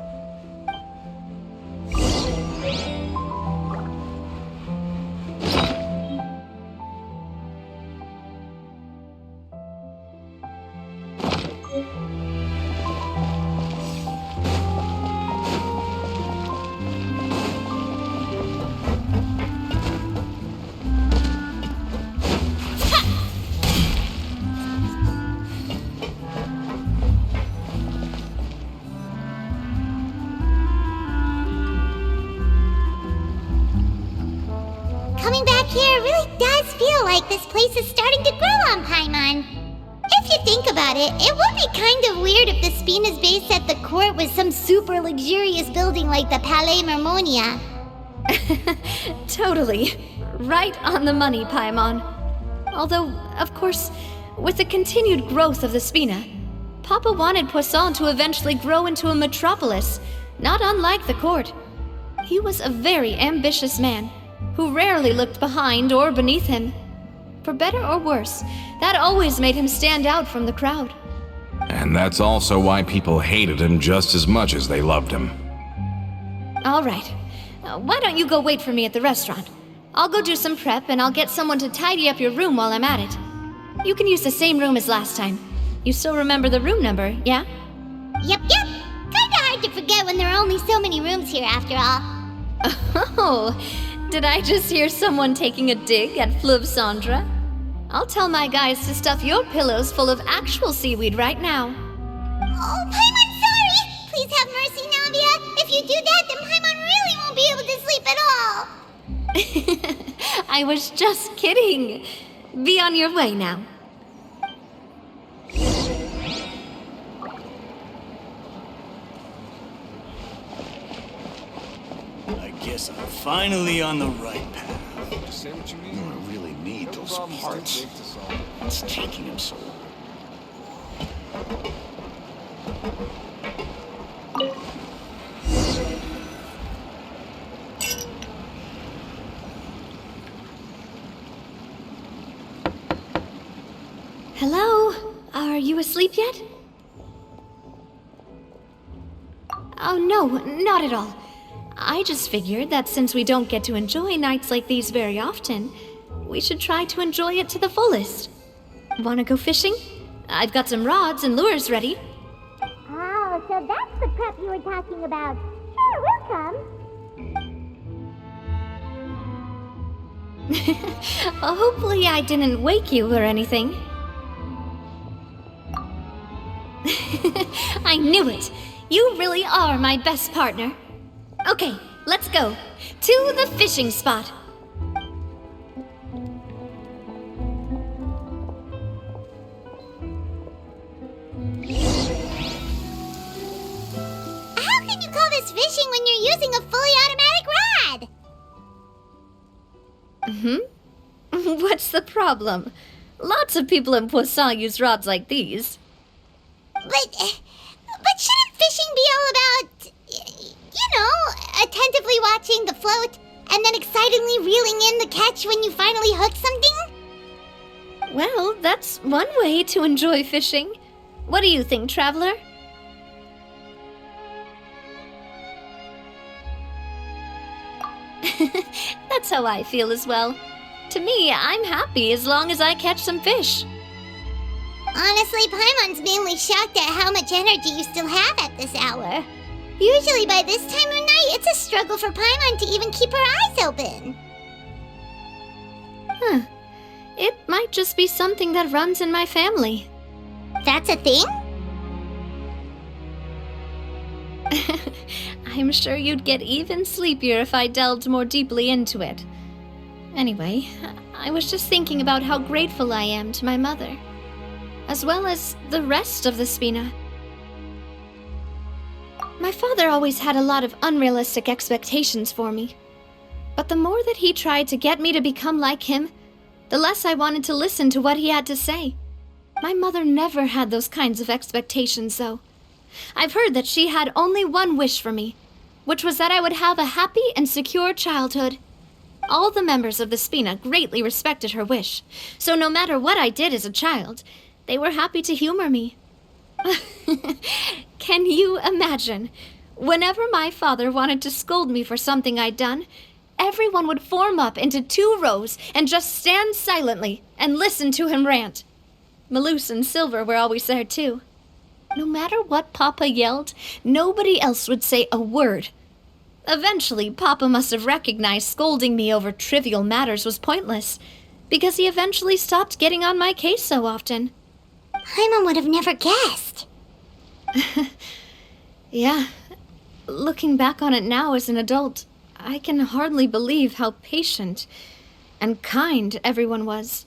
Coming back here really does feel like this place is starting to grow on Paimon. If you think about it, it would be kind of weird if the Spina's base at the court was some super luxurious building like the Palais Mermonia. Totally. Right on the money, Paimon. Although, of course, with the continued growth of the Spina, Papa wanted Poisson to eventually grow into a metropolis, not unlike the court. He was a very ambitious man, who rarely looked behind or beneath him. For better or worse, that always made him stand out from the crowd. And that's also why people hated him just as much as they loved him. All right. Why don't you go wait for me at the restaurant? I'll go do some prep and I'll get someone to tidy up your room while I'm at it. You can use the same room as last time. You still remember the room number, yeah? Yep. Kinda hard to forget when there are only so many rooms here after all. Oh, did I just hear someone taking a dig at Fluvsandra? I'll tell my guys to stuff your pillows full of actual seaweed right now. Oh, Paimon, sorry! Please have mercy, Navia. If you do that, then Paimon really won't be able to sleep at all. I was just kidding. Be on your way now. I guess I'm finally on the right path. Say what you mean. I really need those parts. It's taking him so long. Hello? Are you asleep yet? Oh, no, not at all. I just figured that since we don't get to enjoy nights like these very often, we should try to enjoy it to the fullest. Wanna go fishing? I've got some rods and lures ready. Oh, so that's the prep you were talking about. Sure, we'll come. Hopefully I didn't wake you or anything. I knew it. You really are my best partner. Okay, let's go. To the fishing spot. How can you call this fishing when you're using a fully automatic rod? What's the problem? Lots of people in Poisson use rods like these. But shouldn't fishing be all about, attentively watching the float and then excitedly reeling in the catch when you finally hook something? Well, that's one way to enjoy fishing. What do you think, traveler? That's how I feel as well. To me, I'm happy as long as I catch some fish. Honestly, Paimon's mainly shocked at how much energy you still have at this hour. Usually by this time of night, it's a struggle for Paimon to even keep her eyes open. It might just be something that runs in my family. That's a thing? I'm sure you'd get even sleepier if I delved more deeply into it. Anyway, I was just thinking about how grateful I am to my mother, as well as the rest of the Spina. My father always had a lot of unrealistic expectations for me. But the more that he tried to get me to become like him, the less I wanted to listen to what he had to say. My mother never had those kinds of expectations, though. I've heard that she had only one wish for me, which was that I would have a happy and secure childhood. All the members of the Spina greatly respected her wish, so no matter what I did as a child, they were happy to humor me. Can you imagine? Whenever my father wanted to scold me for something I'd done, everyone would form up into 2 rows and just stand silently and listen to him rant. Maloose and Silver were always there too. No matter what Papa yelled, nobody else would say a word. Eventually, Papa must have recognized scolding me over trivial matters was pointless, because he eventually stopped getting on my case so often. Paimon would have never guessed. Yeah. Looking back on it now as an adult, I can hardly believe how patient and kind everyone was.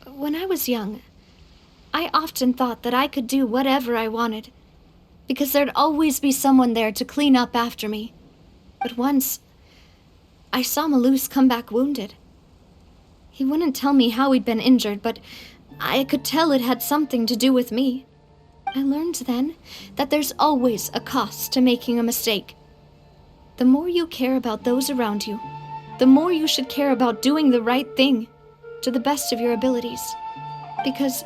When I was young, I often thought that I could do whatever I wanted, because there'd always be someone there to clean up after me. But once, I saw Maloose come back wounded. He wouldn't tell me how he'd been injured, but I could tell it had something to do with me. I learned then that there's always a cost to making a mistake. The more you care about those around you, the more you should care about doing the right thing to the best of your abilities. Because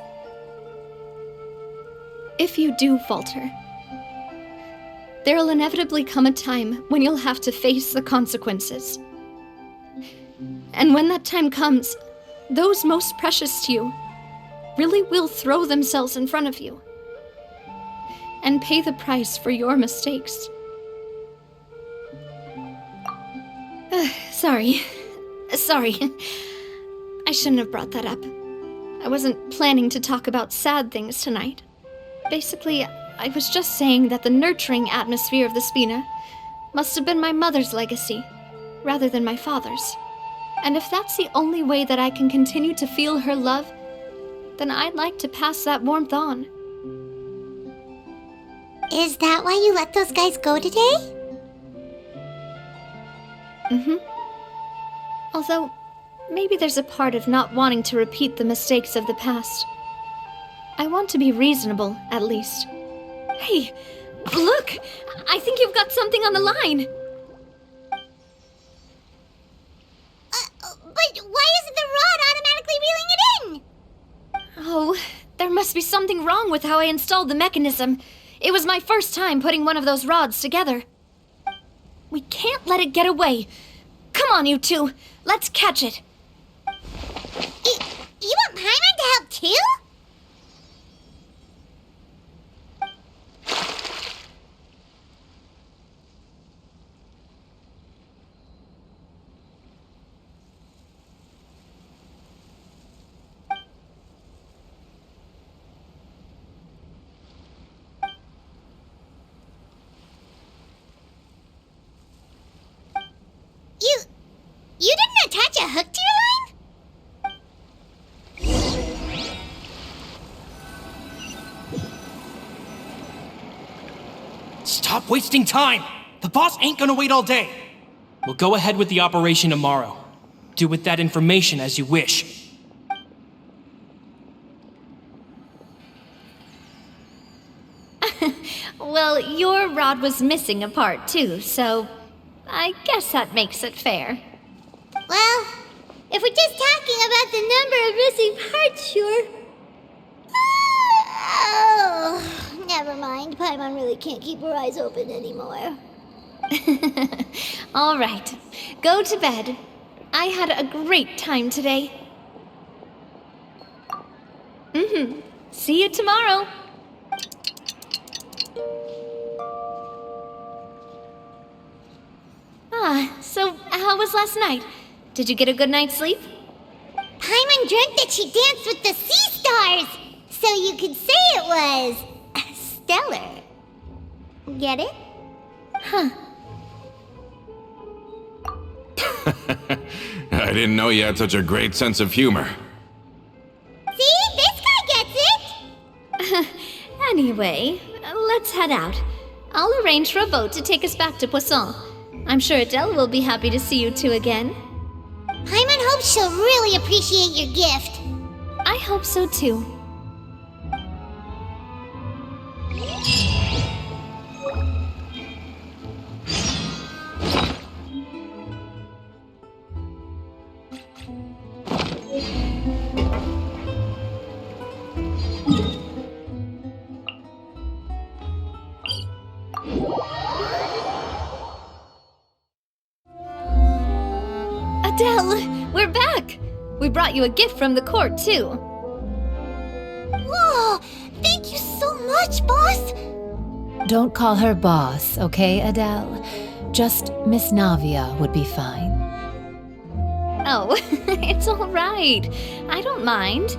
if you do falter, there'll inevitably come a time when you'll have to face the consequences. And when that time comes, those most precious to you really will throw themselves in front of you and pay the price for your mistakes. Sorry. I shouldn't have brought that up. I wasn't planning to talk about sad things tonight. Basically, I was just saying that the nurturing atmosphere of the Spina must have been my mother's legacy, rather than my father's. And if that's the only way that I can continue to feel her love, then I'd like to pass that warmth on. Is that why you let those guys go today? Mm-hmm. Although, maybe there's a part of not wanting to repeat the mistakes of the past. I want to be reasonable, at least. Hey, look! I think you've got something on the line! But why isn't the rod automatically reeling it in? Oh, there must be something wrong with how I installed the mechanism. It was my first time putting one of those rods together. We can't let it get away. Come on, you two. Let's catch it. You want Paimon to help too? You didn't attach a hook to your line? Stop wasting time! The boss ain't gonna wait all day! We'll go ahead with the operation tomorrow. Do with that information as you wish. Well, your rod was missing a part too, so I guess that makes it fair. Well, if we're just talking about the number of missing parts, sure. Oh, never mind. Paimon really can't keep her eyes open anymore. All right, go to bed. I had a great time today. See you tomorrow. So how was last night? Did you get a good night's sleep? Paimon dreamt that she danced with the sea stars, so you could say it was stellar. Get it? Huh. I didn't know you had such a great sense of humor. See? This guy gets it! Anyway, let's head out. I'll arrange for a boat to take us back to Poisson. I'm sure Adele will be happy to see you two again. Paimon hopes she'll really appreciate your gift. I hope so too. Adele, we're back! We brought you a gift from the court, too. Whoa! Thank you so much, boss! Don't call her boss, okay, Adele? Just Miss Navia would be fine. Oh, it's all right. I don't mind.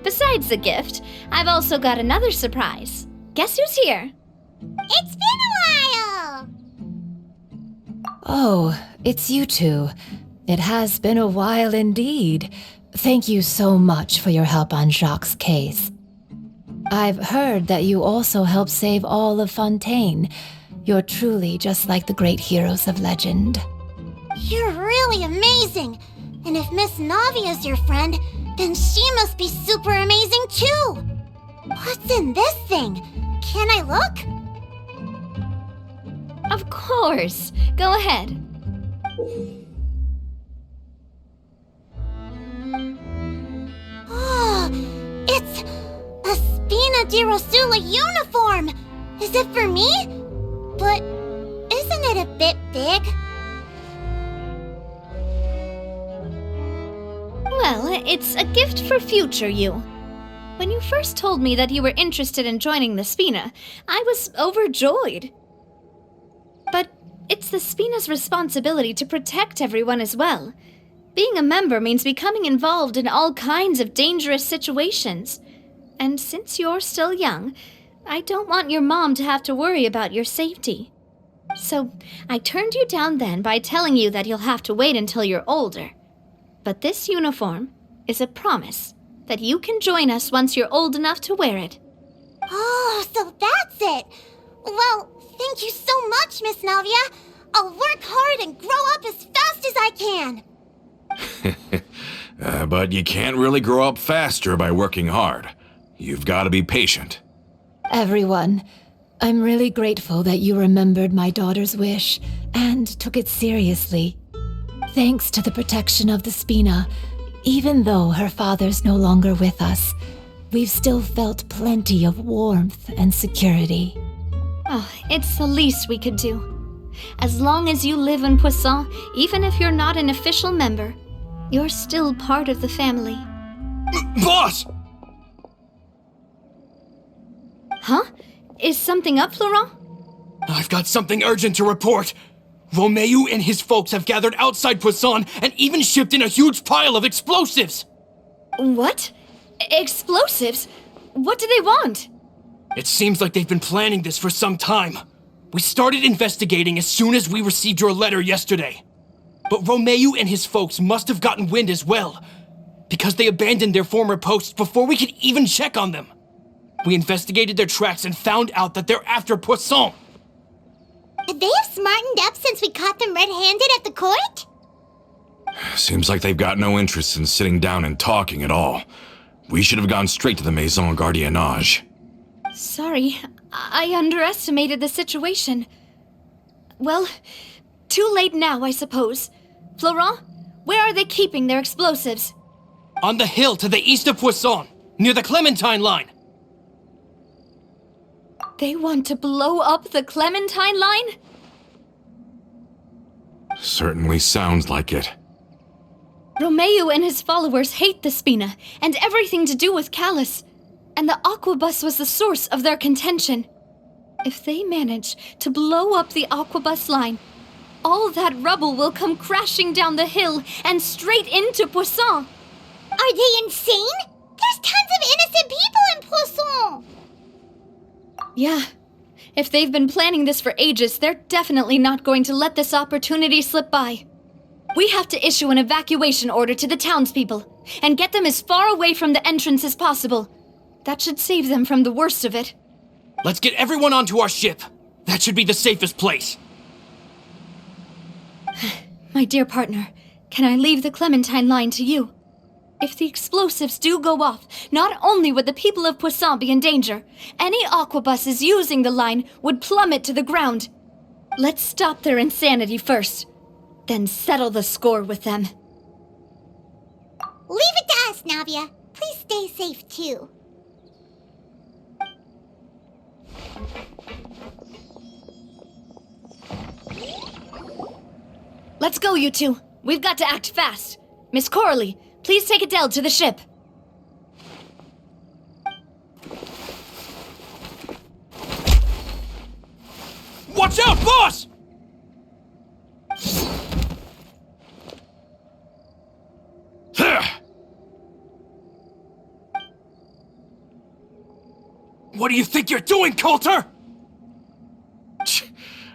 Besides the gift, I've also got another surprise. Guess who's here? It's been a while! Oh, it's you two. It has been a while indeed. Thank you so much for your help on Jacques' case. I've heard that you also helped save all of Fontaine. You're truly just like the great heroes of legend. You're really amazing! And if Miss Navia's your friend, then she must be super amazing too! What's in this thing? Can I look? Of course. Go ahead. Oh, it's a Spina di Rosula uniform! Is it for me? But isn't it a bit big? Well, it's a gift for future you. When you first told me that you were interested in joining the Spina, I was overjoyed. But it's the Spina's responsibility to protect everyone as well. Being a member means becoming involved in all kinds of dangerous situations. And since you're still young, I don't want your mom to have to worry about your safety. So I turned you down then by telling you that you'll have to wait until you're older. But this uniform is a promise that you can join us once you're old enough to wear it. Oh, so that's it! Well, thank you so much, Miss Navia! I'll work hard and grow up as fast as I can! But you can't really grow up faster by working hard. You've got to be patient. Everyone, I'm really grateful that you remembered my daughter's wish and took it seriously. Thanks to the protection of the Spina, even though her father's no longer with us, we've still felt plenty of warmth and security. Oh, it's the least we could do. As long as you live in Poisson, even if you're not an official member, you're still part of the family. Boss! Huh? Is something up, Florent? I've got something urgent to report. Romeu and his folks have gathered outside Poisson and even shipped in a huge pile of explosives. What? Explosives? What do they want? It seems like they've been planning this for some time. We started investigating as soon as we received your letter yesterday. But Romeu and his folks must have gotten wind as well, because they abandoned their former posts before we could even check on them. We investigated their tracks and found out that they're after Poisson. They have smartened up since we caught them red-handed at the court? Seems like they've got no interest in sitting down and talking at all. We should have gone straight to the Maison Gardiennage. Sorry, I underestimated the situation. Well, too late now, I suppose. Florent, where are they keeping their explosives? On the hill to the east of Poisson, near the Clementine line. They want to blow up the Clementine line? Certainly sounds like it. Romeu and his followers hate the Spina and everything to do with Callus. And the Aquabus was the source of their contention. If they manage to blow up the Aquabus line, all that rubble will come crashing down the hill and straight into Poisson. Are they insane? There's tons of innocent people in Poisson! Yeah. If they've been planning this for ages, they're definitely not going to let this opportunity slip by. We have to issue an evacuation order to the townspeople and get them as far away from the entrance as possible. That should save them from the worst of it. Let's get everyone onto our ship. That should be the safest place. My dear partner, can I leave the Clementine line to you? If the explosives do go off, not only would the people of Poisson be in danger, any aquabuses using the line would plummet to the ground. Let's stop their insanity first, then settle the score with them. Leave it to us, Navia. Please stay safe, too. Let's go, you two. We've got to act fast. Miss Coralie, please take Adele to the ship. Watch out, boss! What do you think you're doing, Coulter?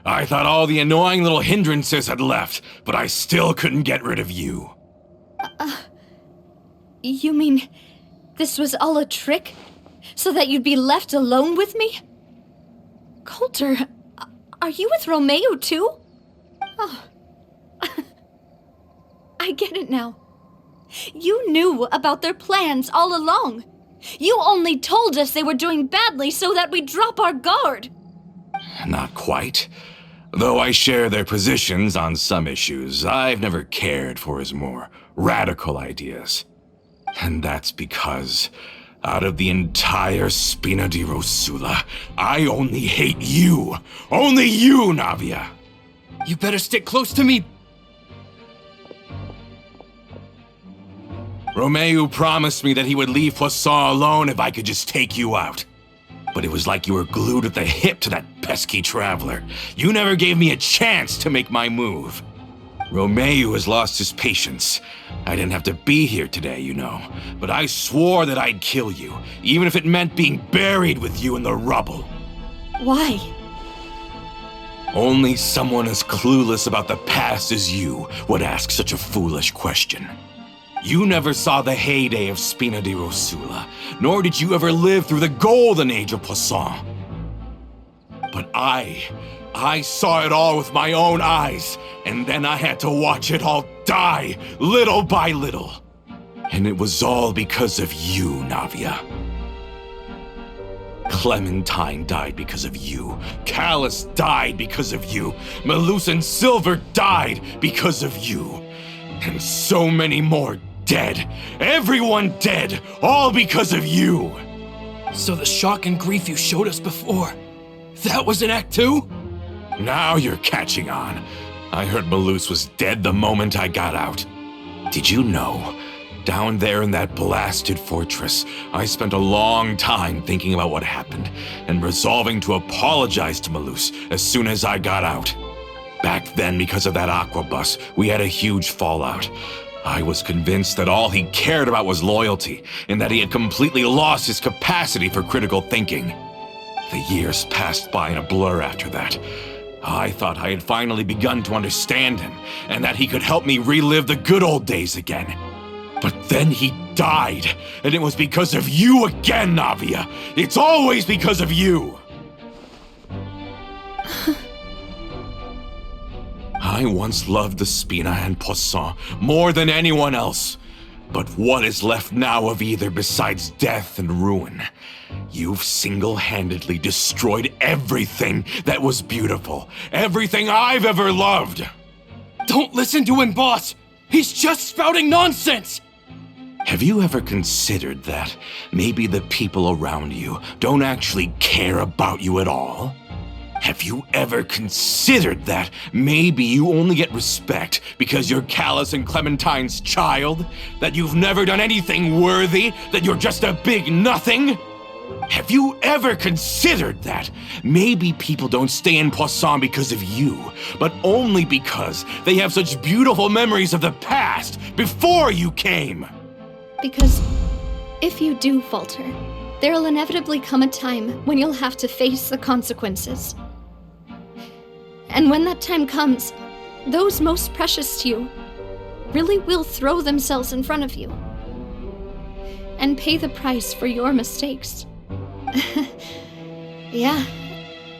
I thought all the annoying little hindrances had left, but I still couldn't get rid of you. You mean this was all a trick? So that you'd be left alone with me? Coulter, are you with Romeo too? Oh. I get it now. You knew about their plans all along. You only told us they were doing badly so that we'd drop our guard. Not quite. Though I share their positions on some issues, I've never cared for his more radical ideas. And that's because, out of the entire Spina di Rosula, I only hate you. Only you, Navia. You better stick close to me. Romeo promised me that he would leave Poisson alone if I could just take you out. But it was like you were glued at the hip to that pesky traveler. You never gave me a chance to make my move. Romeo has lost his patience. I didn't have to be here today, you know. But I swore that I'd kill you, even if it meant being buried with you in the rubble. Why? Only someone as clueless about the past as you would ask such a foolish question. You never saw the heyday of Spina di Rosula, nor did you ever live through the golden age of Poisson. But I saw it all with my own eyes, and then I had to watch it all die, little by little. And it was all because of you, Navia. Clementine died because of you. Callus died because of you. Malus and Silver died because of you. And so many more dead. Everyone dead, all because of you. So the shock and grief you showed us before, that was in Act 2? Now you're catching on. I heard Malus was dead the moment I got out. Did you know? Down there in that blasted fortress, I spent a long time thinking about what happened and resolving to apologize to Malus as soon as I got out. Back then, because of that aquabus, we had a huge fallout. I was convinced that all he cared about was loyalty, and that he had completely lost his capacity for critical thinking. The years passed by in a blur after that. I thought I had finally begun to understand him, and that he could help me relive the good old days again. But then he died, and it was because of you again, Navia. It's always because of you. I once loved the Spina and Poisson more than anyone else. But what is left now of either besides death and ruin? You've single-handedly destroyed everything that was beautiful. Everything I've ever loved. Don't listen to him, boss! He's just spouting nonsense! Have you ever considered that maybe the people around you don't actually care about you at all? Have you ever considered that maybe you only get respect because you're Callus and Clementine's child? That you've never done anything worthy? That you're just a big nothing? Have you ever considered that maybe people don't stay in Poisson because of you, but only because they have such beautiful memories of the past before you came? Because if you do falter, there'll inevitably come a time when you'll have to face the consequences. And when that time comes, those most precious to you really will throw themselves in front of you and pay the price for your mistakes. Yeah,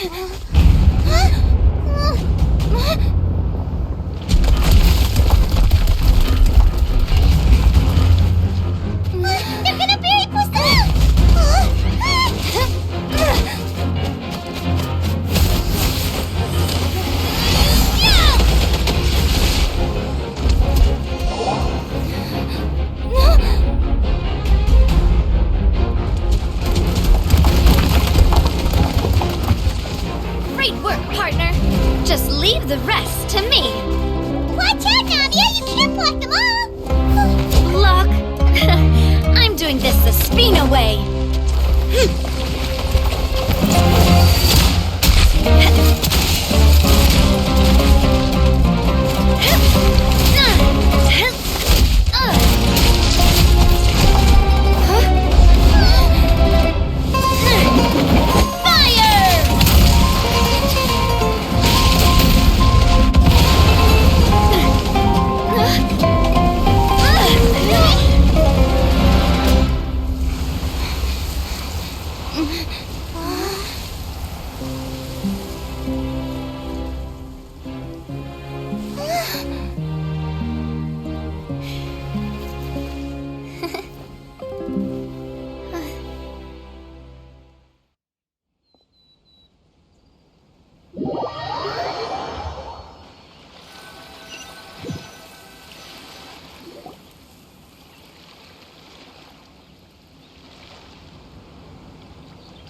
They're gonna bury Poisson! Great work, partner. Just leave the rest to me. Watch out, Navia! You can't block them all! Block. I'm doing this the Spina way.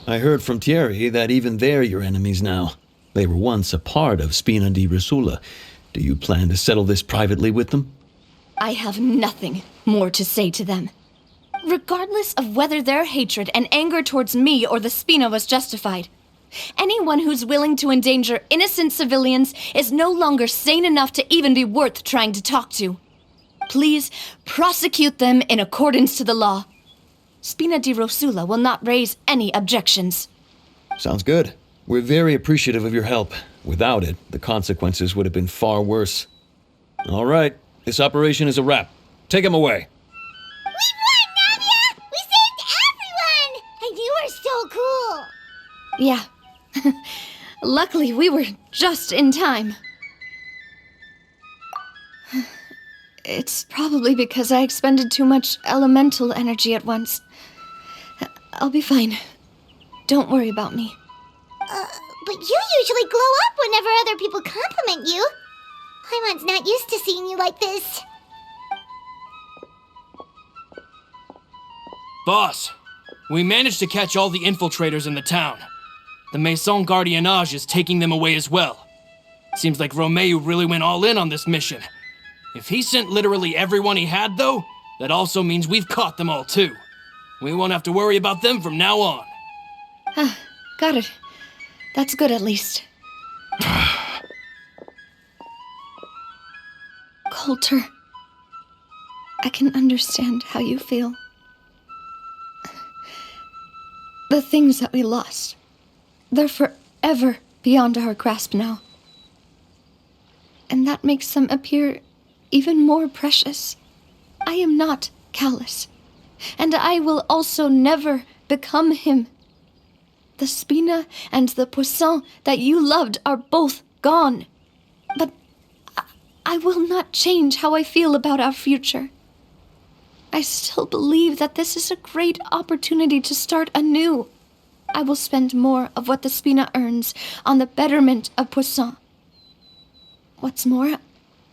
I heard from Thierry that even they're your enemies now. They were once a part of Spina di Rosula. Do you plan to settle this privately with them? I have nothing more to say to them. Regardless of whether their hatred and anger towards me or the Spina was justified, anyone who's willing to endanger innocent civilians is no longer sane enough to even be worth trying to talk to. Please prosecute them in accordance to the law. Spina di Rosula will not raise any objections. Sounds good. We're very appreciative of your help. Without it, the consequences would have been far worse. All right, this operation is a wrap. Take him away. We won, Navia! We saved everyone! And you were so cool! Yeah. Luckily, we were just in time. It's probably because I expended too much elemental energy at once. I'll be fine. Don't worry about me. But you usually glow up whenever other people compliment you. Paimon's not used to seeing you like this. Boss, we managed to catch all the infiltrators in the town. The Maison Gardiennage is taking them away as well. Seems like Romeo really went all in on this mission. If he sent literally everyone he had, though, that also means we've caught them all, too. We won't have to worry about them from now on. Got it. That's good, at least. Coulter, I can understand how you feel. The things that we lost, they're forever beyond our grasp now. And that makes them appear even more precious. I am not callous, and I will also never become him. The Spina and the Poisson that you loved are both gone. But I will not change how I feel about our future. I still believe that this is a great opportunity to start anew. I will spend more of what the Spina earns on the betterment of Poisson. What's more,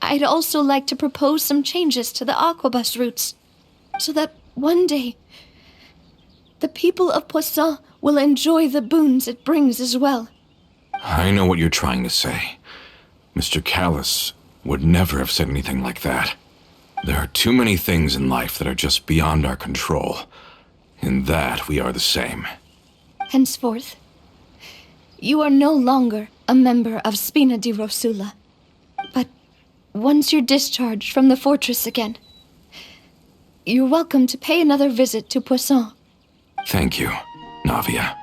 I'd also like to propose some changes to the Aquabus routes, so that one day the people of Poisson will enjoy the boons it brings as well. I know what you're trying to say. Mr. Callis would never have said anything like that. There are too many things in life that are just beyond our control. In that, we are the same. Henceforth, you are no longer a member of Spina di Rosula. But once you're discharged from the fortress again, you're welcome to pay another visit to Poisson. Thank you, Navia.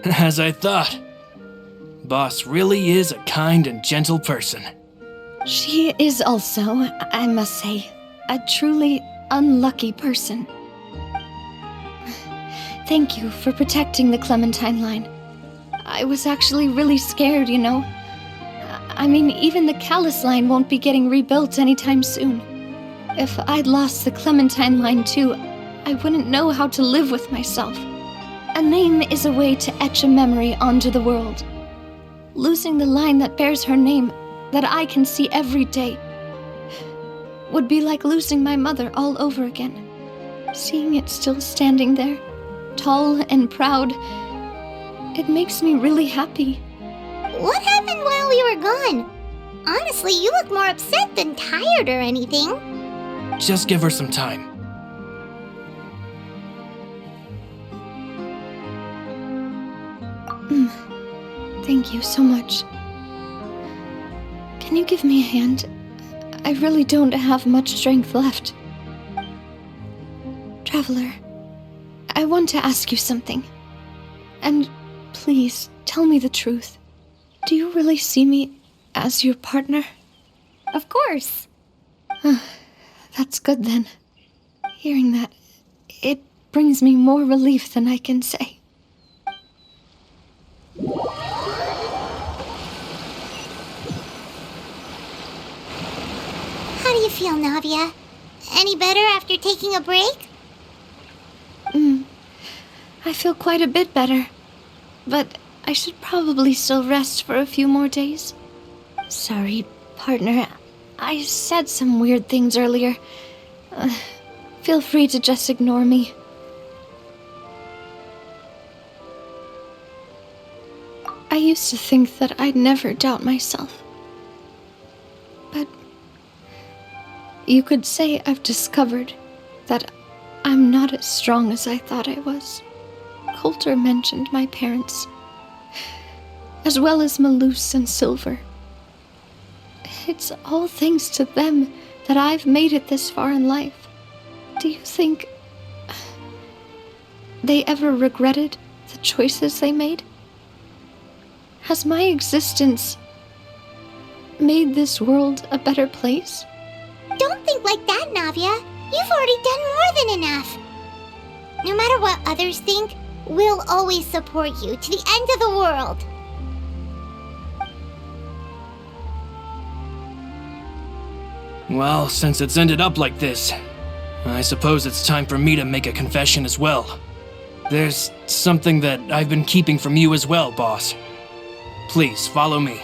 As I thought. Boss really is a kind and gentle person. She is also, I must say, a truly unlucky person. Thank you for protecting the Clementine line. I was actually really scared, you know. I mean, even the Callus line won't be getting rebuilt anytime soon. If I'd lost the Clementine line too, I wouldn't know how to live with myself. A name is a way to etch a memory onto the world. Losing the line that bears her name, that I can see every day, would be like losing my mother all over again. Seeing it still standing there, tall and proud, it makes me really happy. What happened while we were gone? Honestly, you look more upset than tired or anything. Just give her some time. Thank you so much. Can you give me a hand? I really don't have much strength left. Traveler, I want to ask you something. And please, tell me the truth. Do you really see me as your partner? Of course. That's good then. Hearing that, it brings me more relief than I can say. How do you feel, Navia? Any better after taking a break? I feel quite a bit better. But I should probably still rest for a few more days. Sorry, partner. I said some weird things earlier. Feel free to just ignore me. I used to think that I'd never doubt myself. But you could say I've discovered that I'm not as strong as I thought I was. Coulter mentioned my parents, as well as Malus and Silver. It's all thanks to them that I've made it this far in life. Do you think they ever regretted the choices they made? Has my existence made this world a better place? Don't think like that, Navia. You've already done more than enough. No matter what others think, we'll always support you to the end of the world. Well, since it's ended up like this, I suppose it's time for me to make a confession as well. There's something that I've been keeping from you as well, boss. Please, follow me.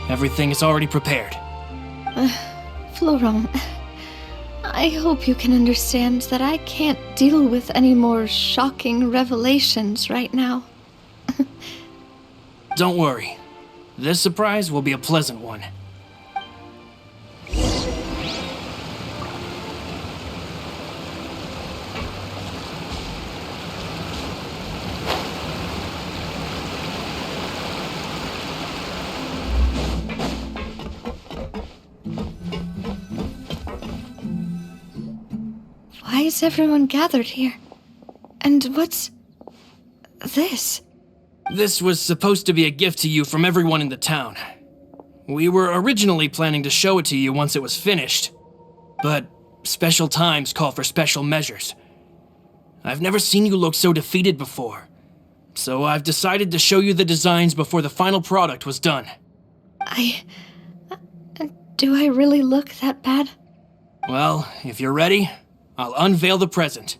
Everything is already prepared. Florent, I hope you can understand that I can't deal with any more shocking revelations right now. Don't worry. This surprise will be a pleasant one. Why is everyone gathered here? And what's this? This was supposed to be a gift to you from everyone in the town. We were originally planning to show it to you once it was finished, but special times call for special measures. I've never seen you look so defeated before, so I've decided to show you the designs before the final product was done. Do I really look that bad? Well, if you're ready, I'll unveil the present.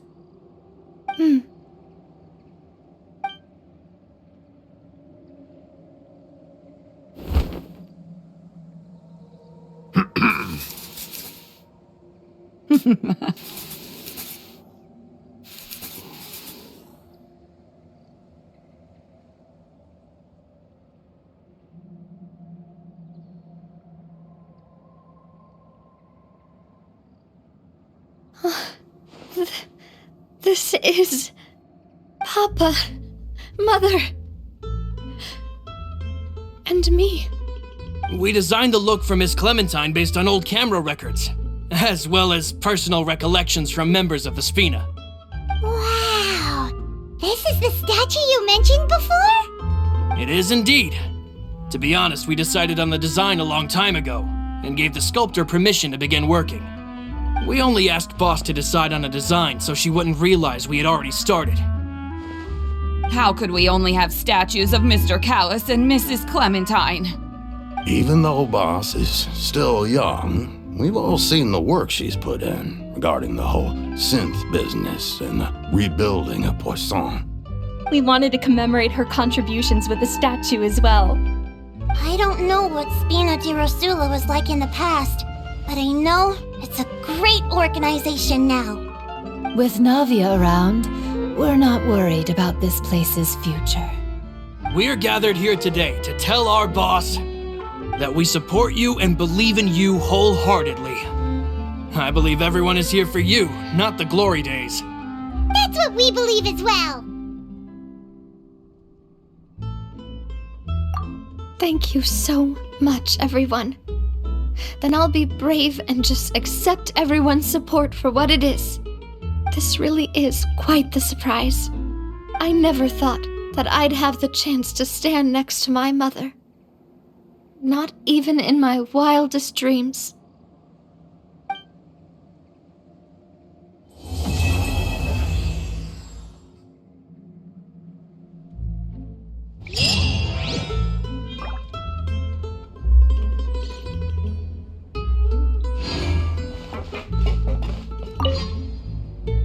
This is Papa, Mother, and me. We designed the look for Miss Clementine based on old camera records, as well as personal recollections from members of the Spina. Wow! This is the statue you mentioned before? It is indeed. To be honest, we decided on the design a long time ago. and gave the sculptor permission to begin working. We only asked Boss to decide on a design so she wouldn't realize we had already started. How could we only have statues of Mr. Callis and Mrs. Clementine? Even though Boss is still young, we've all seen the work she's put in regarding the whole synth business and the rebuilding of Poisson. We wanted to commemorate her contributions with a statue as well. I don't know what Spina di Rosula was like in the past, but I know it's a great organization now. With Navia around, we're not worried about this place's future. We're gathered here today to tell our boss that we support you and believe in you wholeheartedly. I believe everyone is here for you, not the glory days. That's what we believe as well. Thank you so much, everyone. Then I'll be brave and just accept everyone's support for what it is. This really is quite the surprise. I never thought that I'd have the chance to stand next to my mother. Not even in my wildest dreams.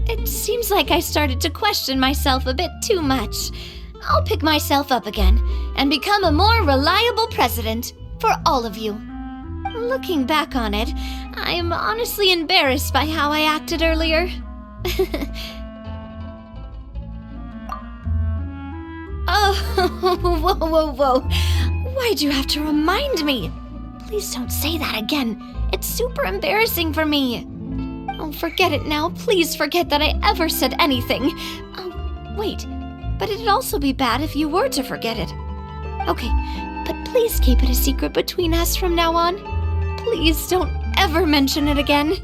It seems like I started to question myself a bit too much. I'll pick myself up again and become a more reliable president for all of you. Looking back on it, I'm honestly embarrassed by how I acted earlier. Oh, whoa. Why'd you have to remind me? Please don't say that again. It's super embarrassing for me. Oh, forget it now. Please forget that I ever said anything. Oh, wait. But it'd also be bad if you were to forget it. Okay, but please keep it a secret between us from now on. Please don't ever mention it again.